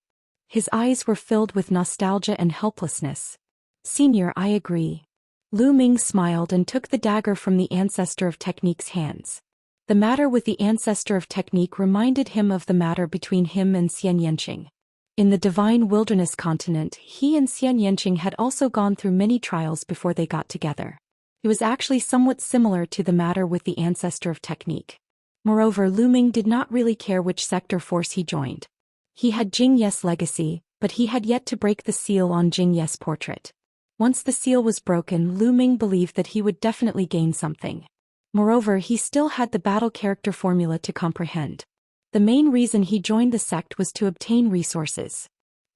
His eyes were filled with nostalgia and helplessness. "Senior, I agree." Lu Ming smiled and took the dagger from the ancestor of technique's hands. The matter with the ancestor of technique reminded him of the matter between him and Xianxia. In the divine wilderness continent, he and Xianxia had also gone through many trials before they got together. It was actually somewhat similar to the matter with the ancestor of technique. Moreover, Lu Ming did not really care which sector force he joined. He had Jing Ye's legacy, but he had yet to break the seal on Jing Ye's portrait. Once the seal was broken, Lu Ming believed that he would definitely gain something. Moreover, he still had the battle character formula to comprehend. The main reason he joined the sect was to obtain resources.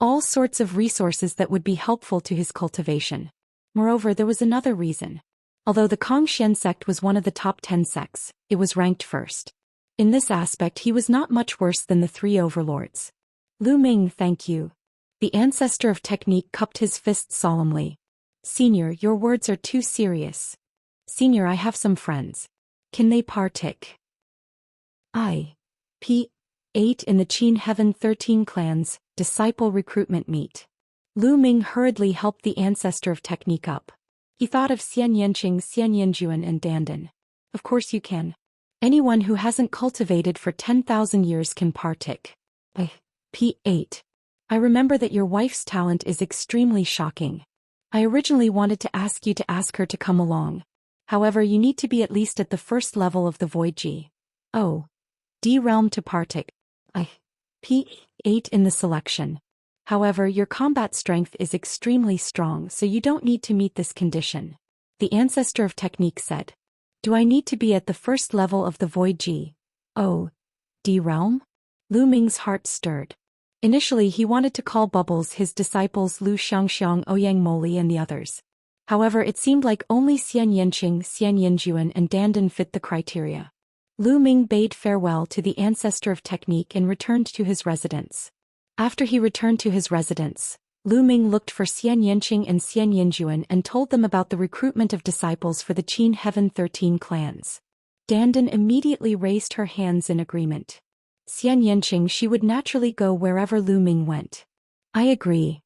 All sorts of resources that would be helpful to his cultivation. Moreover, there was another reason. Although the Zhou Xian sect was one of the top 10 sects, it was ranked first. In this aspect, he was not much worse than the three overlords. "Lu Ming, thank you." The ancestor of technique cupped his fists solemnly. "Senior, your words are too serious. Senior, I have some friends. Can they partake?" P8 in the Qin Heaven 13 Clans, Disciple Recruitment Meet. Lu Ming hurriedly helped the ancestor of technique up. He thought of Xianxia, Xianxia and Dandan. "Of course you can. Anyone who hasn't cultivated for 10,000 years can partake." P8. "I remember that your wife's talent is extremely shocking. I originally wanted to ask you to ask her to come along. However, you need to be at least at the first level of the Void G.O.D. realm to partake. P8 in the selection. However, your combat strength is extremely strong, so you don't need to meet this condition." The ancestor of technique said. "Do I need to be at the first level of the Void G.O.D. realm?" Lu Ming's heart stirred. Initially, he wanted to call Bubbles his disciples Lu Xiangxiang, Ouyang Moli and the others. However, it seemed like only Xianxia, Xianxia and Dandan fit the criteria. Lu Ming bade farewell to the ancestor of technique and returned to his residence. After he returned to his residence, Lu Ming looked for Xianxia and Xianxia and told them about the recruitment of disciples for the Qin Heaven 13 clans. Dandan immediately raised her hands in agreement. Xianxia, she would naturally go wherever Lu Ming went. "I agree."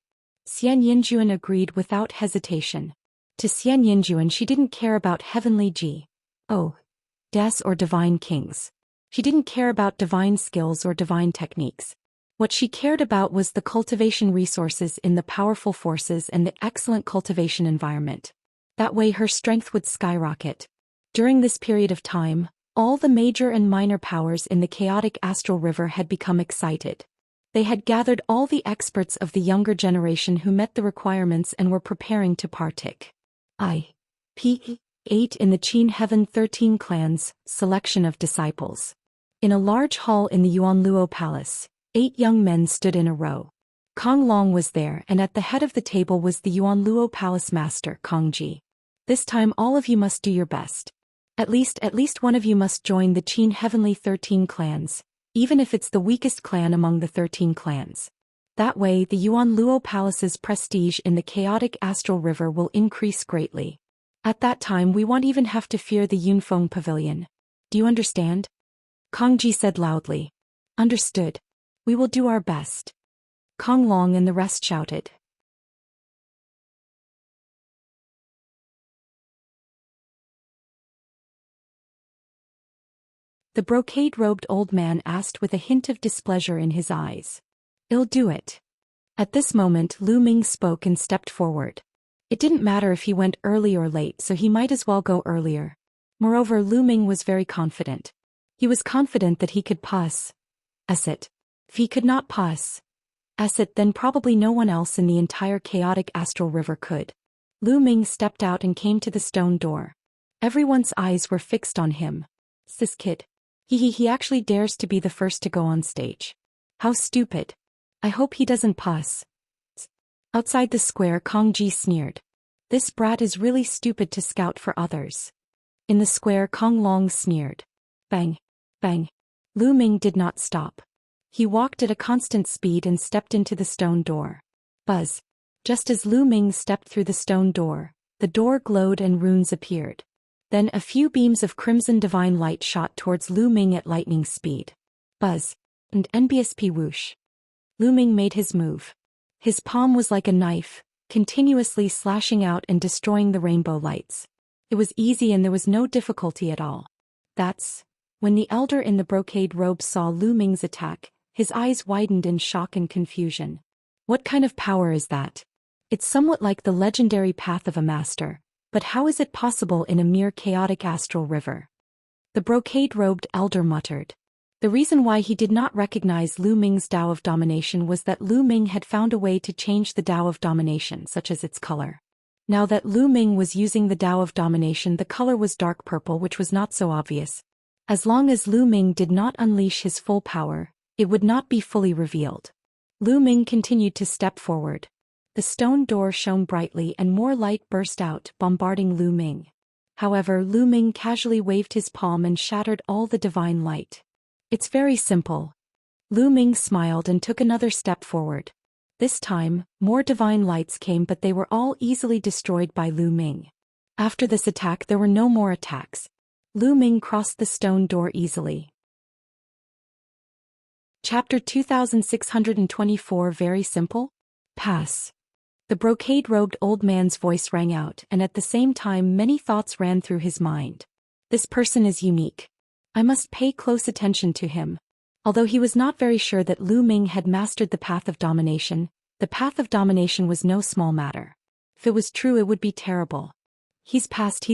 Xianxia agreed without hesitation. To Xianxia, she didn't care about heavenly G.O.D. or divine kings. She didn't care about divine skills or divine techniques. What she cared about was the cultivation resources in the powerful forces and the excellent cultivation environment. That way her strength would skyrocket. During this period of time, all the major and minor powers in the chaotic astral river had become excited. They had gathered all the experts of the younger generation who met the requirements and were preparing to partake. P8 in the Qin Heaven 13 clans, selection of disciples. In a large hall in the Yuanluo Palace, 8 young men stood in a row. Kong Long was there, and at the head of the table was the Yuanluo Palace Master, Kong Ji. "This time all of you must do your best. At least one of you must join the Qin Heavenly 13 clans, even if it's the weakest clan among the 13 clans. That way the Yuanluo Palace's prestige in the chaotic astral river will increase greatly. At that time we won't even have to fear the Yunfeng Pavilion. Do you understand?" Kong Ji said loudly. "Understood. We will do our best." Kong Long and the rest shouted. The brocade-robed old man asked with a hint of displeasure in his eyes. "I'll do it." At this moment Lu Ming spoke and stepped forward. It didn't matter if he went early or late, so he might as well go earlier. Moreover, Lu Ming was very confident. He was confident that he could pass it. If he could not pass it, then probably no one else in the entire chaotic astral river could. Lu Ming stepped out and came to the stone door. Everyone's eyes were fixed on him. This kid. He actually dares to be the first to go on stage. How stupid. I hope he doesn't pass. Outside the square, Kong Ji sneered. This brat is really stupid to scout for others. In the square, Kong Long sneered. Bang. Bang. Lu Ming did not stop. He walked at a constant speed and stepped into the stone door. Buzz. Just as Lu Ming stepped through the stone door, the door glowed and runes appeared. Then a few beams of crimson divine light shot towards Lu Ming at lightning speed. Buzz. And NBSP whoosh. Lu Ming made his move. His palm was like a knife, continuously slashing out and destroying the rainbow lights. It was easy and there was no difficulty at all. That's when the elder in the brocade robe saw Lu Ming's attack, his eyes widened in shock and confusion. What kind of power is that? It's somewhat like the legendary path of a master, but how is it possible in a mere chaotic astral river? The brocade-robed elder muttered. The reason why he did not recognize Lu Ming's Tao of Domination was that Lu Ming had found a way to change the Tao of Domination, such as its color. Now that Lu Ming was using the Tao of Domination, the color was dark purple, which was not so obvious. As long as Lu Ming did not unleash his full power, it would not be fully revealed. Lu Ming continued to step forward. The stone door shone brightly and more light burst out, bombarding Lu Ming. However, Lu Ming casually waved his palm and shattered all the divine light. It's very simple. Lu Ming smiled and took another step forward. This time, more divine lights came, but they were all easily destroyed by Lu Ming. After this attack, there were no more attacks. Lu Ming crossed the stone door easily. Chapter 2624. Very simple. Pass. The brocade-robed old man's voice rang out, and at the same time many thoughts ran through his mind. This person is unique. I must pay close attention to him. Although he was not very sure that Lu Ming had mastered the path of domination, the path of domination was no small matter. If it was true, it would be terrible. He's passed.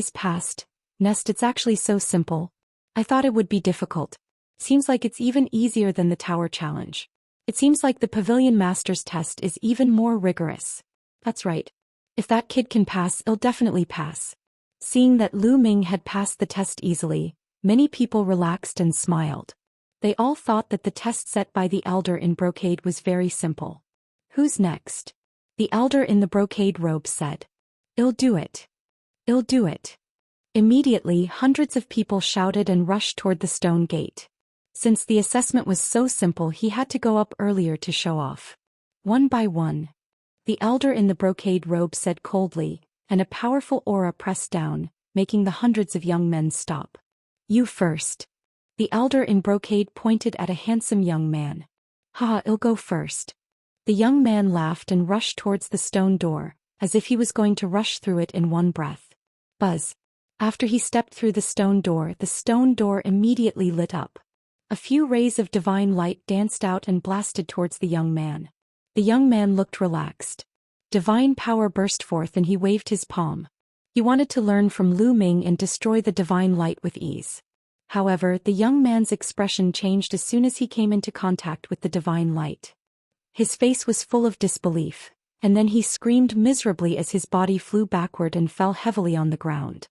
Nest, it's actually so simple. I thought it would be difficult. Seems like it's even easier than the tower challenge. It seems like the pavilion master's test is even more rigorous. That's right. If that kid can pass, he'll definitely pass. Seeing that Lu Ming had passed the test easily, many people relaxed and smiled. They all thought that the test set by the elder in brocade was very simple. Who's next? The elder in the brocade robe said. I'll do it. I'll do it. Immediately, hundreds of people shouted and rushed toward the stone gate. Since the assessment was so simple, he had to go up earlier to show off. One by one. The elder in the brocade robe said coldly, and a powerful aura pressed down, making the hundreds of young men stop. You first. The elder in brocade pointed at a handsome young man. I'll go first. The young man laughed and rushed towards the stone door, as if he was going to rush through it in one breath. Buzz. After he stepped through the stone door immediately lit up. A few rays of divine light danced out and blasted towards the young man. The young man looked relaxed. Divine power burst forth and he waved his palm. He wanted to learn from Lu Ming and destroy the divine light with ease. However, the young man's expression changed as soon as he came into contact with the divine light. His face was full of disbelief, and then he screamed miserably as his body flew backward and fell heavily on the ground.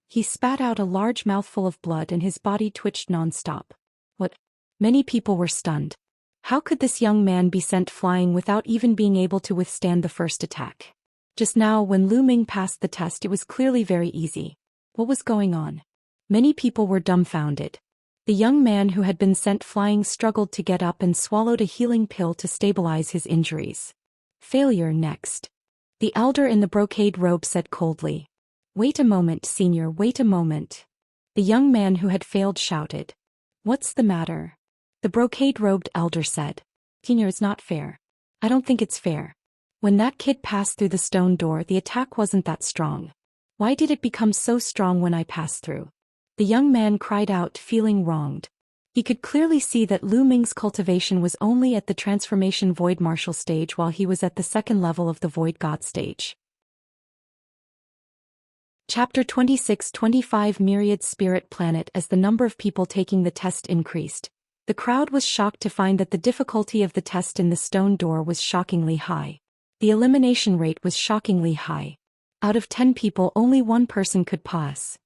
He spat out a large mouthful of blood and his body twitched non-stop. What? Many people were stunned. How could this young man be sent flying without even being able to withstand the first attack? Just now, when Lu Ming passed the test, it was clearly very easy. What was going on? Many people were dumbfounded. The young man who had been sent flying struggled to get up and swallowed a healing pill to stabilize his injuries. Failure next. The elder in the brocade robe said coldly. Wait a moment, senior, wait a moment. The young man who had failed shouted. What's the matter? The brocade-robed elder said. Senior, it's not fair. I don't think it's fair. When that kid passed through the stone door, the attack wasn't that strong. Why did it become so strong when I passed through? The young man cried out, feeling wronged. He could clearly see that Lu Ming's cultivation was only at the transformation void martial stage while he was at the second level of the void god stage. Chapter 26-25 Myriad Spirit Planet. As the number of people taking the test increased, the crowd was shocked to find that the difficulty of the test in the stone door was shockingly high. The elimination rate was shockingly high. Out of 10 people, only 1 person could pass.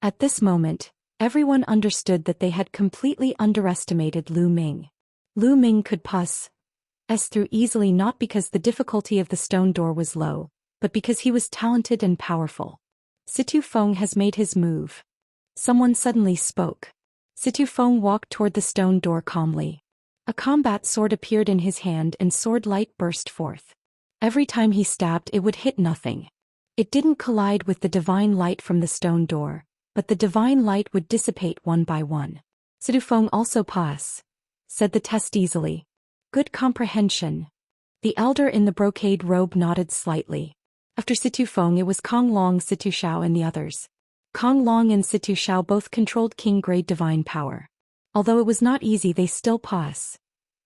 At this moment, everyone understood that they had completely underestimated Lu Ming. Lu Ming could pass through easily, not because the difficulty of the stone door was low, but because he was talented and powerful. Situ Feng has made his move. Someone suddenly spoke. Situ Feng walked toward the stone door calmly. A combat sword appeared in his hand and sword light burst forth. Every time he stabbed, it would hit nothing. It didn't collide with the divine light from the stone door, but the divine light would dissipate one by one. Situ Feng also said the test easily. Good comprehension. The elder in the brocade robe nodded slightly. After Situ Feng, it was Kong Long, Situ Xiao and the others. Kong Long and Situ Xiao both controlled king-grade divine power. Although it was not easy, they still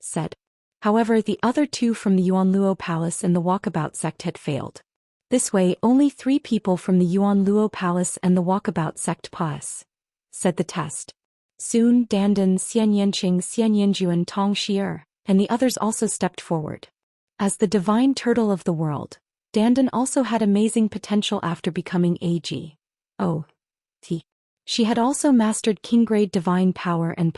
said. However, the other 2 from the Yuanluo Palace and the Walkabout sect had failed. This way, only 3 people from the Yuanluo Palace and the Walkabout sect said the test. Soon, Dandan, Xianxia, Xianyanjuan, Tong Shi'er, and the others also stepped forward. As the divine turtle of the world, Dandan also had amazing potential after becoming She had also mastered king-grade divine power and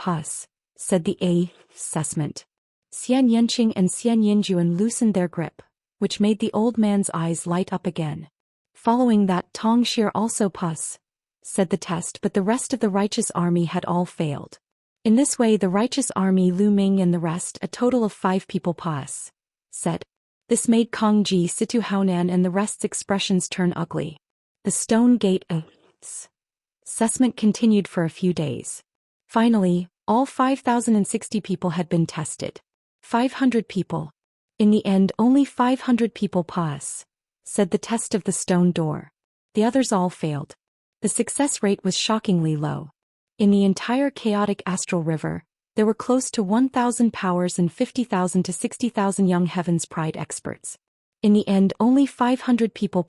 said the assessment. Xianyanqing and Xianyinjuan loosened their grip, which made the old man's eyes light up again. Following that, Tong Shi'er also said the test, but the rest of the righteous army had all failed. In this way, the righteous army, Lu Ming and the rest, a total of 5 people said. This made Kong Ji, Situ Haonan and the rest's expressions turn ugly. The Stone Gate assessment continued for a few days. Finally, all 5,060 people had been tested. 500 people. In the end, only 500 people said the test of the stone door. The others all failed. The success rate was shockingly low. In the entire chaotic astral river, there were close to 1,000 powers and 50,000 to 60,000 young heavens pride experts. In the end, only 500 people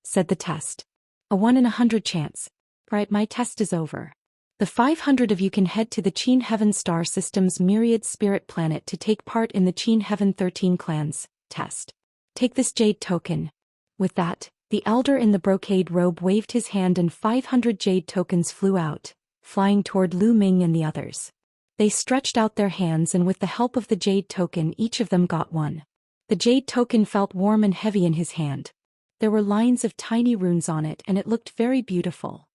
said the test. A 1 in 100 chance. Right, my test is over. The 500 of you can head to the Qin Heaven Star System's Myriad Spirit Planet to take part in the Qin Heaven 13 Clans test. Take this jade token. With that, the elder in the brocade robe waved his hand and 500 jade tokens flew out, flying toward Lu Ming and the others. They stretched out their hands and with the help of the jade token, each of them got one. The jade token felt warm and heavy in his hand. There were lines of tiny runes on it and it looked very beautiful.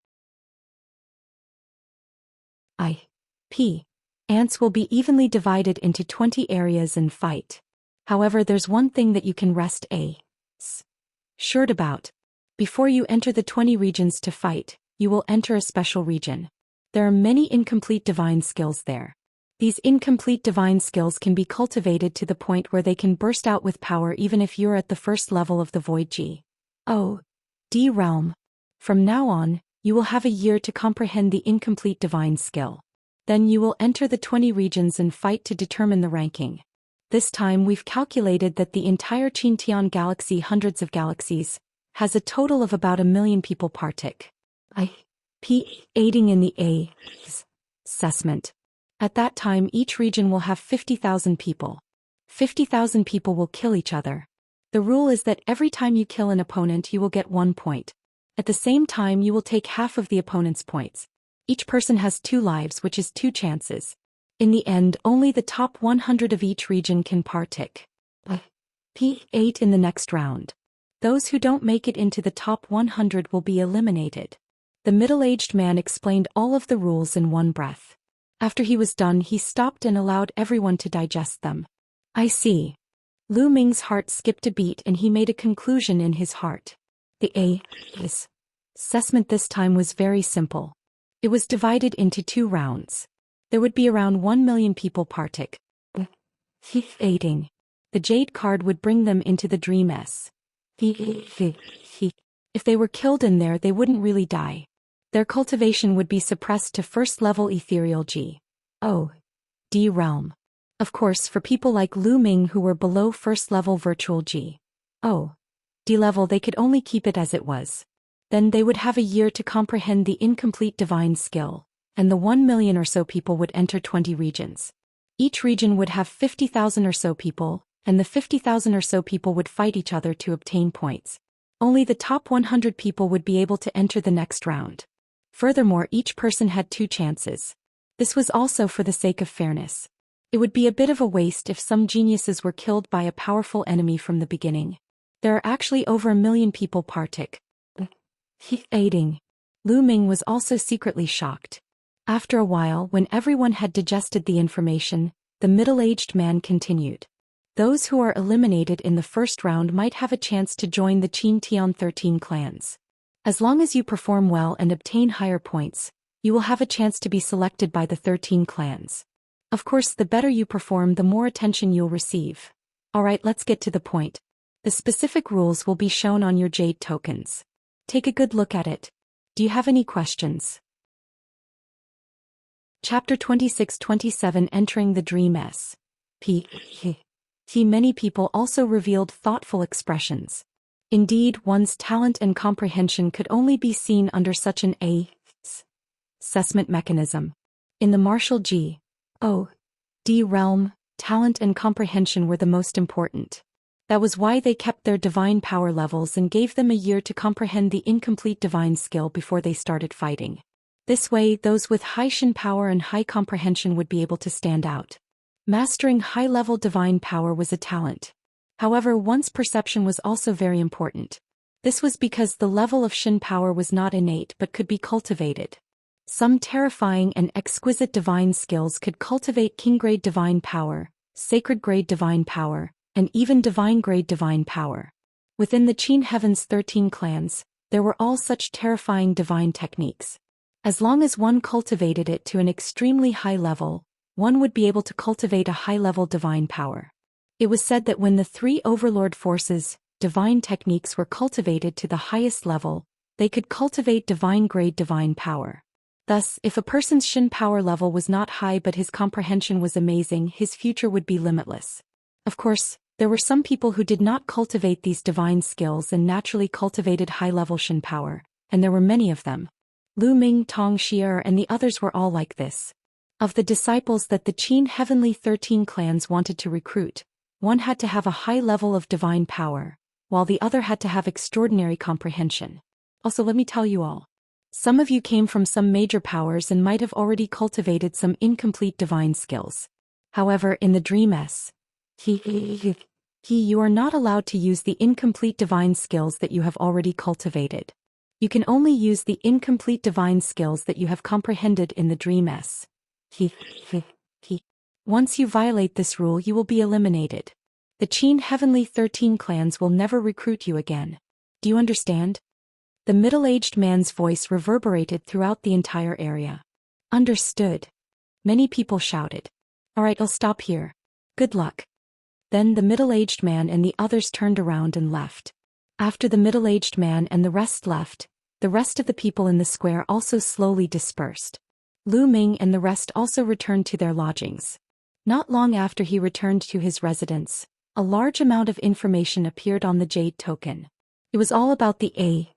Ants will be evenly divided into 20 areas and fight. However, there's one thing that you can rest assured about. Before you enter the 20 regions to fight, you will enter a special region. There are many incomplete divine skills there. These incomplete divine skills can be cultivated to the point where they can burst out with power even if you're at the first level of the Void G.O.D. realm. From now on, you will have a year to comprehend the incomplete divine skill. Then you will enter the 20 regions and fight to determine the ranking. This time we've calculated that the entire Qintian galaxy, hundreds of galaxies, has a total of about 1 million people partake. Aiding in the assessment. At that time each region will have 50,000 people. 50,000 people will kill each other. The rule is that every time you kill an opponent you will get 1 point. At the same time you will take half of the opponent's points. Each person has 2 lives, which is 2 chances. In the end, only the top 100 of each region can partake. P8 in the next round. Those who don't make it into the top 100 will be eliminated. The middle-aged man explained all of the rules in one breath. After he was done, he stopped and allowed everyone to digest them. I see. Lu Ming's heart skipped a beat and he made a conclusion in his heart. The assessment this time was very simple. It was divided into 2 rounds. There would be around 1 million people partake. Aiding. The jade card would bring them into the dream S. If they were killed in there, they wouldn't really die. Their cultivation would be suppressed to first-level ethereal G.O.D realm. Of course, for people like Lu Ming who were below first-level virtual G.O.D level, they could only keep it as it was. Then they would have a year to comprehend the incomplete divine skill, and the 1 million or so people would enter 20 regions. Each region would have 50,000 or so people, and the 50,000 or so people would fight each other to obtain points. Only the top 100 people would be able to enter the next round. Furthermore, each person had 2 chances. This was also for the sake of fairness. It would be a bit of a waste if some geniuses were killed by a powerful enemy from the beginning. There are actually over 1 million people participating. Lu Ming was also secretly shocked. After a while, when everyone had digested the information, the middle-aged man continued. Those who are eliminated in the first round might have a chance to join the Qin Tian 13 clans. As long as you perform well and obtain higher points, you will have a chance to be selected by the 13 clans. Of course, the better you perform, the more attention you'll receive. Alright, let's get to the point. The specific rules will be shown on your jade tokens. Take a good look at it. Do you have any questions? Chapter 26-27 Entering the Dream Many people also revealed thoughtful expressions. Indeed, one's talent and comprehension could only be seen under such an assessment mechanism. In the martial G.O.D realm, talent and comprehension were the most important. That was why they kept their divine power levels and gave them a year to comprehend the incomplete divine skill before they started fighting. This way, those with high Shin power and high comprehension would be able to stand out. Mastering high-level divine power was a talent. However, one's perception was also very important. This was because the level of Shin power was not innate but could be cultivated. Some terrifying and exquisite divine skills could cultivate king-grade divine power, sacred-grade divine power, and even divine-grade divine power. Within the Qin Heaven's 13 clans, there were all such terrifying divine techniques. As long as one cultivated it to an extremely high level, one would be able to cultivate a high-level divine power. It was said that when the 3 overlord forces, divine techniques were cultivated to the highest level, they could cultivate divine-grade divine power. Thus, if a person's Shin power level was not high but his comprehension was amazing, his future would be limitless. Of course, there were some people who did not cultivate these divine skills and naturally cultivated high-level Shin power, and there were many of them. Lu Ming, Tong Xie, and the others were all like this. Of the disciples that the Qin Heavenly 13 clans wanted to recruit, one had to have a high level of divine power, while the other had to have extraordinary comprehension. Also, let me tell you all. Some of you came from some major powers and might have already cultivated some incomplete divine skills. However, in the Dream you are not allowed to use the incomplete divine skills that you have already cultivated. You can only use the incomplete divine skills that you have comprehended in the Dream Once you violate this rule, you will be eliminated. The Qin Heavenly 13 clans will never recruit you again. Do you understand? The middle-aged man's voice reverberated throughout the entire area. Understood. Many people shouted. Alright, I'll stop here. Good luck. Then the middle-aged man and the others turned around and left. After the middle-aged man and the rest left, the rest of the people in the square also slowly dispersed. Lu Ming and the rest also returned to their lodgings. Not long after he returned to his residence, a large amount of information appeared on the jade token. It was all about the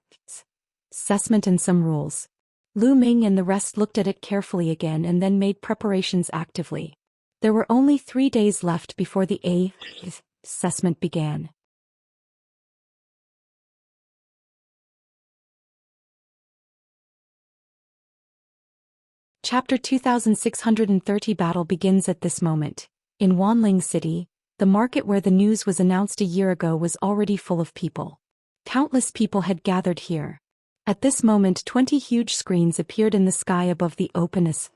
assessment and some rules. Lu Ming and the rest looked at it carefully again and then made preparations actively. There were only 3 days left before the assessment began. Chapter 2630 Battle begins at this moment. In Wanling City, the market where the news was announced a year ago was already full of people. Countless people had gathered here. At this moment 20 huge screens appeared in the sky above the openness.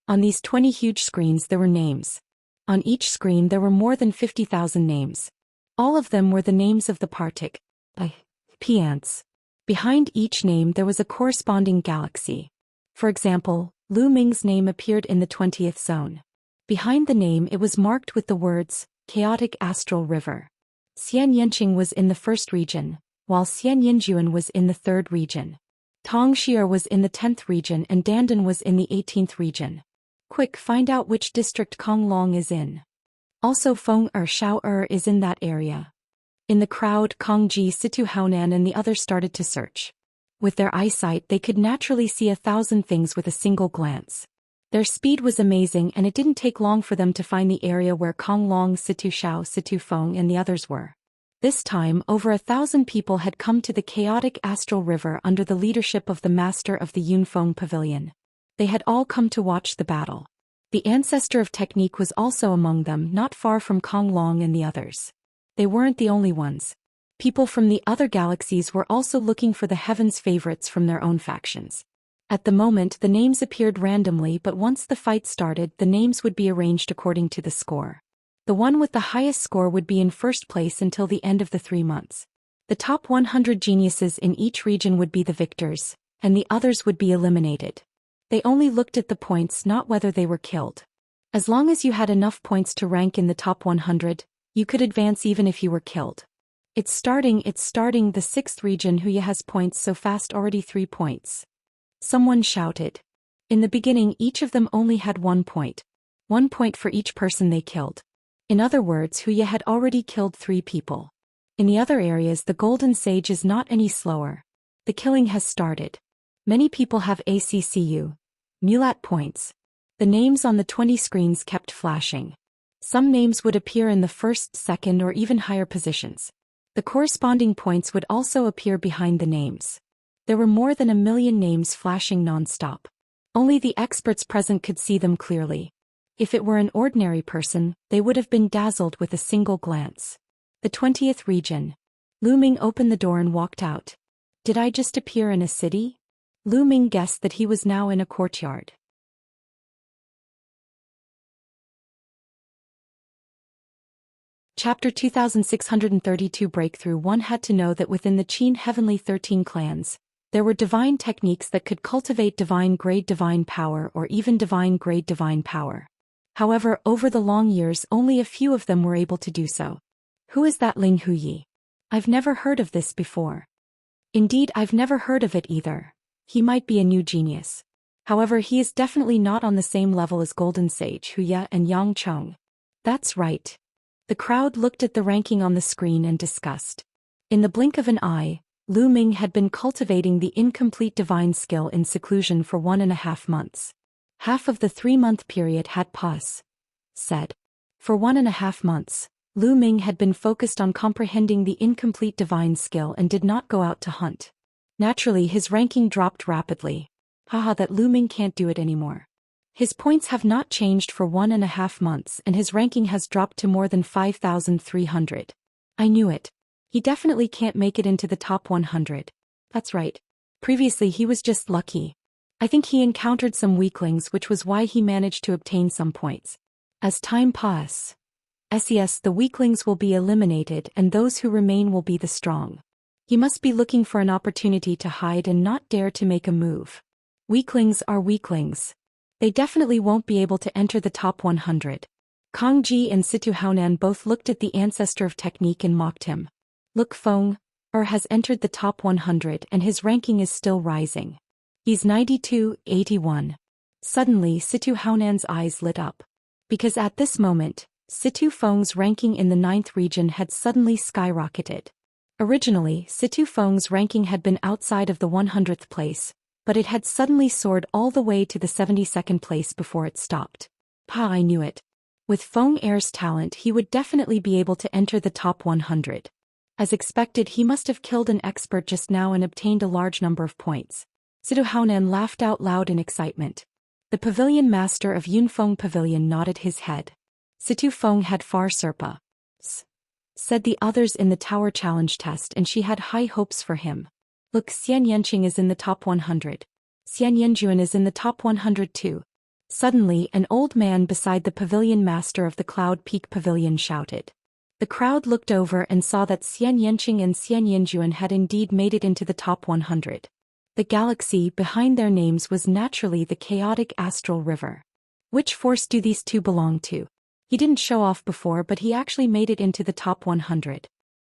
On these 20 huge screens there were names. On each screen there were more than 50,000 names. All of them were the names of the participants. Behind each name there was a corresponding galaxy. For example, Lu Ming's name appeared in the 20th zone. Behind the name it was marked with the words, Chaotic Astral River. Xianxia was in the 1st region, while Xianyinjuan was in the 3rd region. Xiar was in the 10th region and Dandan was in the 18th region. Quick, find out which district Konglong is in. Also Feng Shao is in that area. In the crowd, Kongji, Situ Haonan and the others started to search. With their eyesight they could naturally see 1,000 things with a single glance. Their speed was amazing and it didn't take long for them to find the area where Konglong, Situ Shao, Situ Feng and the others were. This time, over 1,000 people had come to the chaotic astral river under the leadership of the master of the Yunfeng Pavilion. They had all come to watch the battle. The ancestor of technique was also among them, not far from Konglong and the others. They weren't the only ones. People from the other galaxies were also looking for the heavens favorites from their own factions. At the moment the names appeared randomly, but once the fight started the names would be arranged according to the score. The one with the highest score would be in first place until the end of the 3 months. The top 100 geniuses in each region would be the victors, and the others would be eliminated. They only looked at the points, not whether they were killed. As long as you had enough points to rank in the top 100, you could advance even if you were killed. It's starting, the 6th region. Who has points so fast already? 3 points. Someone shouted. In the beginning each of them only had 1 point. 1 point for each person they killed. In other words, Huya had already killed 3 people. In the other areas the Golden Sage is not any slower. The killing has started. Many people have ACCU, Mulat points. The names on the 20 screens kept flashing. Some names would appear in the first, second or even higher positions. The corresponding points would also appear behind the names. There were more than 1 million names flashing non-stop. Only the experts present could see them clearly. If it were an ordinary person, they would have been dazzled with a single glance. The 20th region. Lu Ming opened the door and walked out. Did I just appear in a city? Lu Ming guessed that he was now in a courtyard. Chapter 2632 Breakthrough. One had to know that within the Qin Heavenly 13 clans, there were divine techniques that could cultivate divine-grade divine power or even divine-grade divine power. However, over the long years only a few of them were able to do so. Who is that Ling Huyi? I've never heard of this before. Indeed, I've never heard of it either. He might be a new genius. However, he is definitely not on the same level as Golden Sage Huya and Yang Chong. That's right. The crowd looked at the ranking on the screen and discussed. In the blink of an eye, Lu Ming had been cultivating the incomplete divine skill in seclusion for 1.5 months. Half of the 3-month period had said. For 1.5 months, Lu Ming had been focused on comprehending the incomplete divine skill and did not go out to hunt. Naturally his ranking dropped rapidly. Haha, that Lu Ming can't do it anymore. His points have not changed for 1.5 months and his ranking has dropped to more than 5,300. I knew it. He definitely can't make it into the top 100. That's right. Previously he was just lucky. I think he encountered some weaklings, which was why he managed to obtain some points. As time passes, the weaklings will be eliminated and those who remain will be the strong. He must be looking for an opportunity to hide and not dare to make a move. Weaklings are weaklings. They definitely won't be able to enter the top 100. Kong Ji and Situ Haonan both looked at the ancestor of technique and mocked him. Look, Feng has entered the top 100 and his ranking is still rising. He's 92/81. Suddenly Situ Haonan's eyes lit up. Because at this moment, Situ Feng's ranking in the 9th region had suddenly skyrocketed. Originally, Situ Feng's ranking had been outside of the 100th place, but it had suddenly soared all the way to the 72nd place before it stopped. I knew it. With Feng Er's talent he would definitely be able to enter the top 100. As expected, he must have killed an expert just now and obtained a large number of points. Situ Haonan laughed out loud in excitement. The pavilion master of Yunfeng Pavilion nodded his head. Situ Feng had far surpa, said the others in the tower challenge test, and she had high hopes for him. Look, Xian Yanqing is in the top 100. Xian Yanjuan is in the top 100 too. Suddenly, an old man beside the pavilion master of the Cloud Peak Pavilion shouted. The crowd looked over and saw that Xian Yanqing and Xian Yanjuan had indeed made it into the top 100. The galaxy behind their names was naturally the chaotic astral river. Which force do these two belong to? He didn't show off before, but he actually made it into the top 100.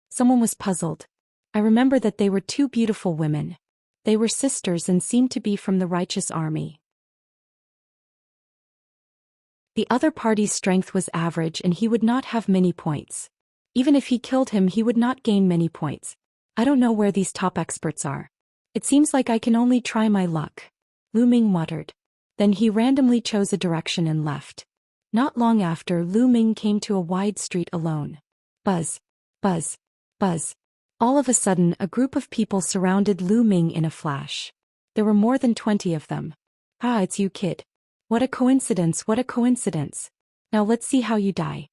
Someone was puzzled. I remember that they were 2 beautiful women. They were sisters and seemed to be from the righteous army. The other party's strength was average and he would not have many points. Even if he killed him, he would not gain many points. I don't know where these top experts are. It seems like I can only try my luck. Lu Ming muttered. Then he randomly chose a direction and left. Not long after, Lu Ming came to a wide street alone. Buzz. Buzz. Buzz. All of a sudden, a group of people surrounded Lu Ming in a flash. There were more than 20 of them. Ah, it's you, kid. What a coincidence, what a coincidence. Now let's see how you die.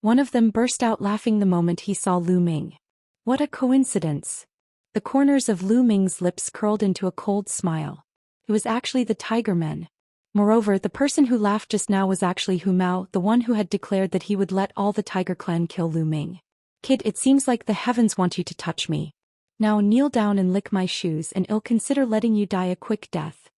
One of them burst out laughing the moment he saw Lu Ming. What a coincidence. The corners of Lu Ming's lips curled into a cold smile. It was actually the Tiger Men. Moreover, the person who laughed just now was actually Hu Mao, the one who had declared that he would let all the Tiger clan kill Lu Ming. Kid, it seems like the heavens want you to touch me. Now kneel down and lick my shoes and I'll consider letting you die a quick death.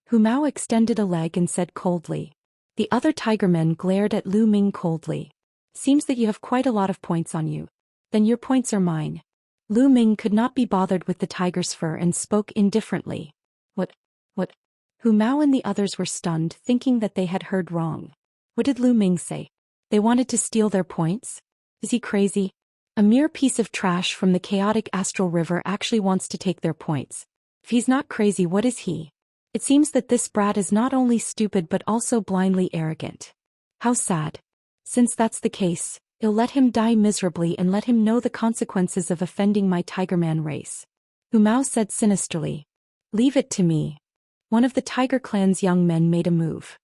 Hu Mao extended a leg and said coldly. The other Tiger Men glared at Lu Ming coldly. Seems that you have quite a lot of points on you. Then your points are mine. Lu Ming could not be bothered with the tiger's fur and spoke indifferently. What? Hu Mao and the others were stunned, thinking that they had heard wrong. What did Lu Ming say? They wanted to steal their points? Is he crazy? A mere piece of trash from the chaotic astral river actually wants to take their points. If he's not crazy, what is he? It seems that this brat is not only stupid but also blindly arrogant. How sad. Since that's the case, I'll let him die miserably and let him know the consequences of offending my Tigerman race. Hu Mao said sinisterly. Leave it to me. One of the Tiger clan's young men made a move.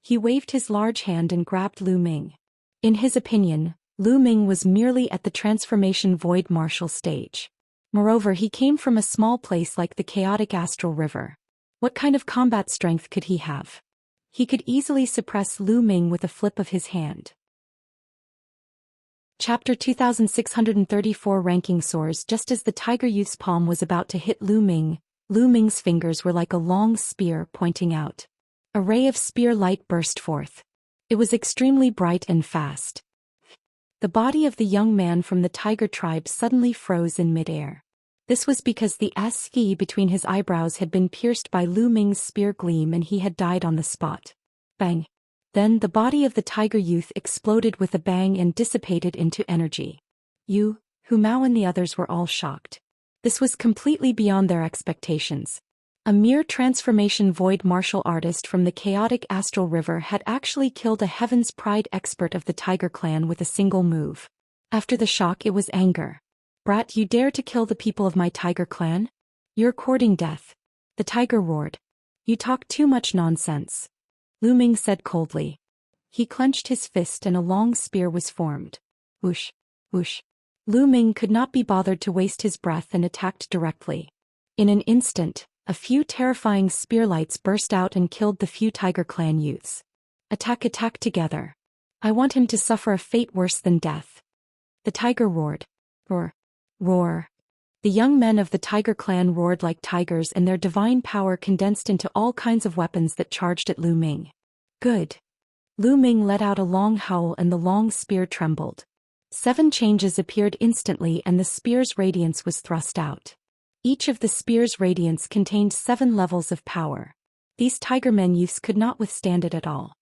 He waved his large hand and grabbed Lu Ming. In his opinion, Lu Ming was merely at the transformation void martial stage. Moreover, he came from a small place like the chaotic astral river. What kind of combat strength could he have? He could easily suppress Lu Ming with a flip of his hand. Chapter 2634 Ranking soars. Just as the Tiger Youth's palm was about to hit Lu Ming's fingers were like a long spear pointing out. A ray of spear light burst forth. It was extremely bright and fast. The body of the young man from the Tiger tribe suddenly froze in midair. This was because the ski between his eyebrows had been pierced by Lu Ming's spear gleam and he had died on the spot. Bang! Then the body of the Tiger Youth exploded with a bang and dissipated into energy. Hu Mao and the others were all shocked. This was completely beyond their expectations. A mere transformation void martial artist from the chaotic astral river had actually killed a Heaven's Pride expert of the Tiger clan with a single move. After the shock, it was anger. Brat, you dare to kill the people of my Tiger clan? You're courting death. The Tiger roared. You talk too much nonsense. Lu Ming said coldly. He clenched his fist and a long spear was formed. Whoosh, whoosh. Lu Ming could not be bothered to waste his breath and attacked directly. In an instant, a few terrifying spear lights burst out and killed the few Tiger clan youths. Attack together. I want him to suffer a fate worse than death. The tiger roared. Roar. Roar. The young men of the Tiger clan roared like tigers and their divine power condensed into all kinds of weapons that charged at Lu Ming. Good. Lu Ming let out a long howl and the long spear trembled. 7 changes appeared instantly and the spear's radiance was thrust out. Each of the spear's radiance contained 7 levels of power. These Tigermen youths could not withstand it at all.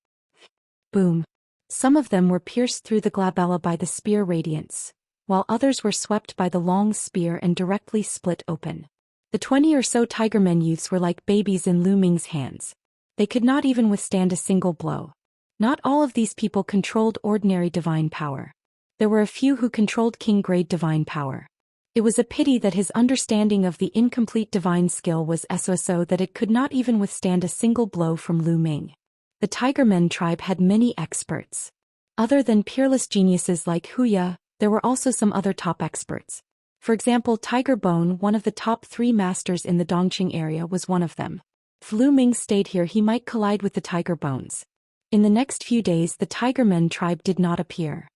Boom. Some of them were pierced through the glabella by the spear radiance, while others were swept by the long spear and directly split open. The 20 or so Tigermen youths were like babies in Lu Ming's hands. They could not even withstand a single blow. Not all of these people controlled ordinary divine power. There were a few who controlled king-grade divine power. It was a pity that his understanding of the incomplete divine skill was so that it could not even withstand a single blow from Lu Ming. The Tigermen tribe had many experts. Other than peerless geniuses like Huya, there were also some other top experts. For example, Tiger Bone, one of the top 3 masters in the Dongqing area, was one of them. If Lu Ming stayed here, he might collide with the Tiger Bones. In the next few days, the Tigermen tribe did not appear.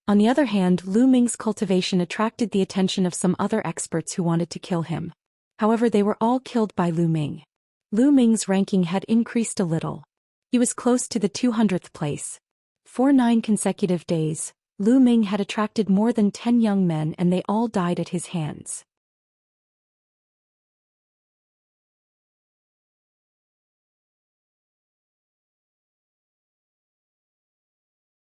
On the other hand, Lu Ming's cultivation attracted the attention of some other experts who wanted to kill him. However, they were all killed by Lu Ming. Lu Ming's ranking had increased a little. He was close to the 200th place. For 9 consecutive days, Lu Ming had attracted more than 10 young men and they all died at his hands.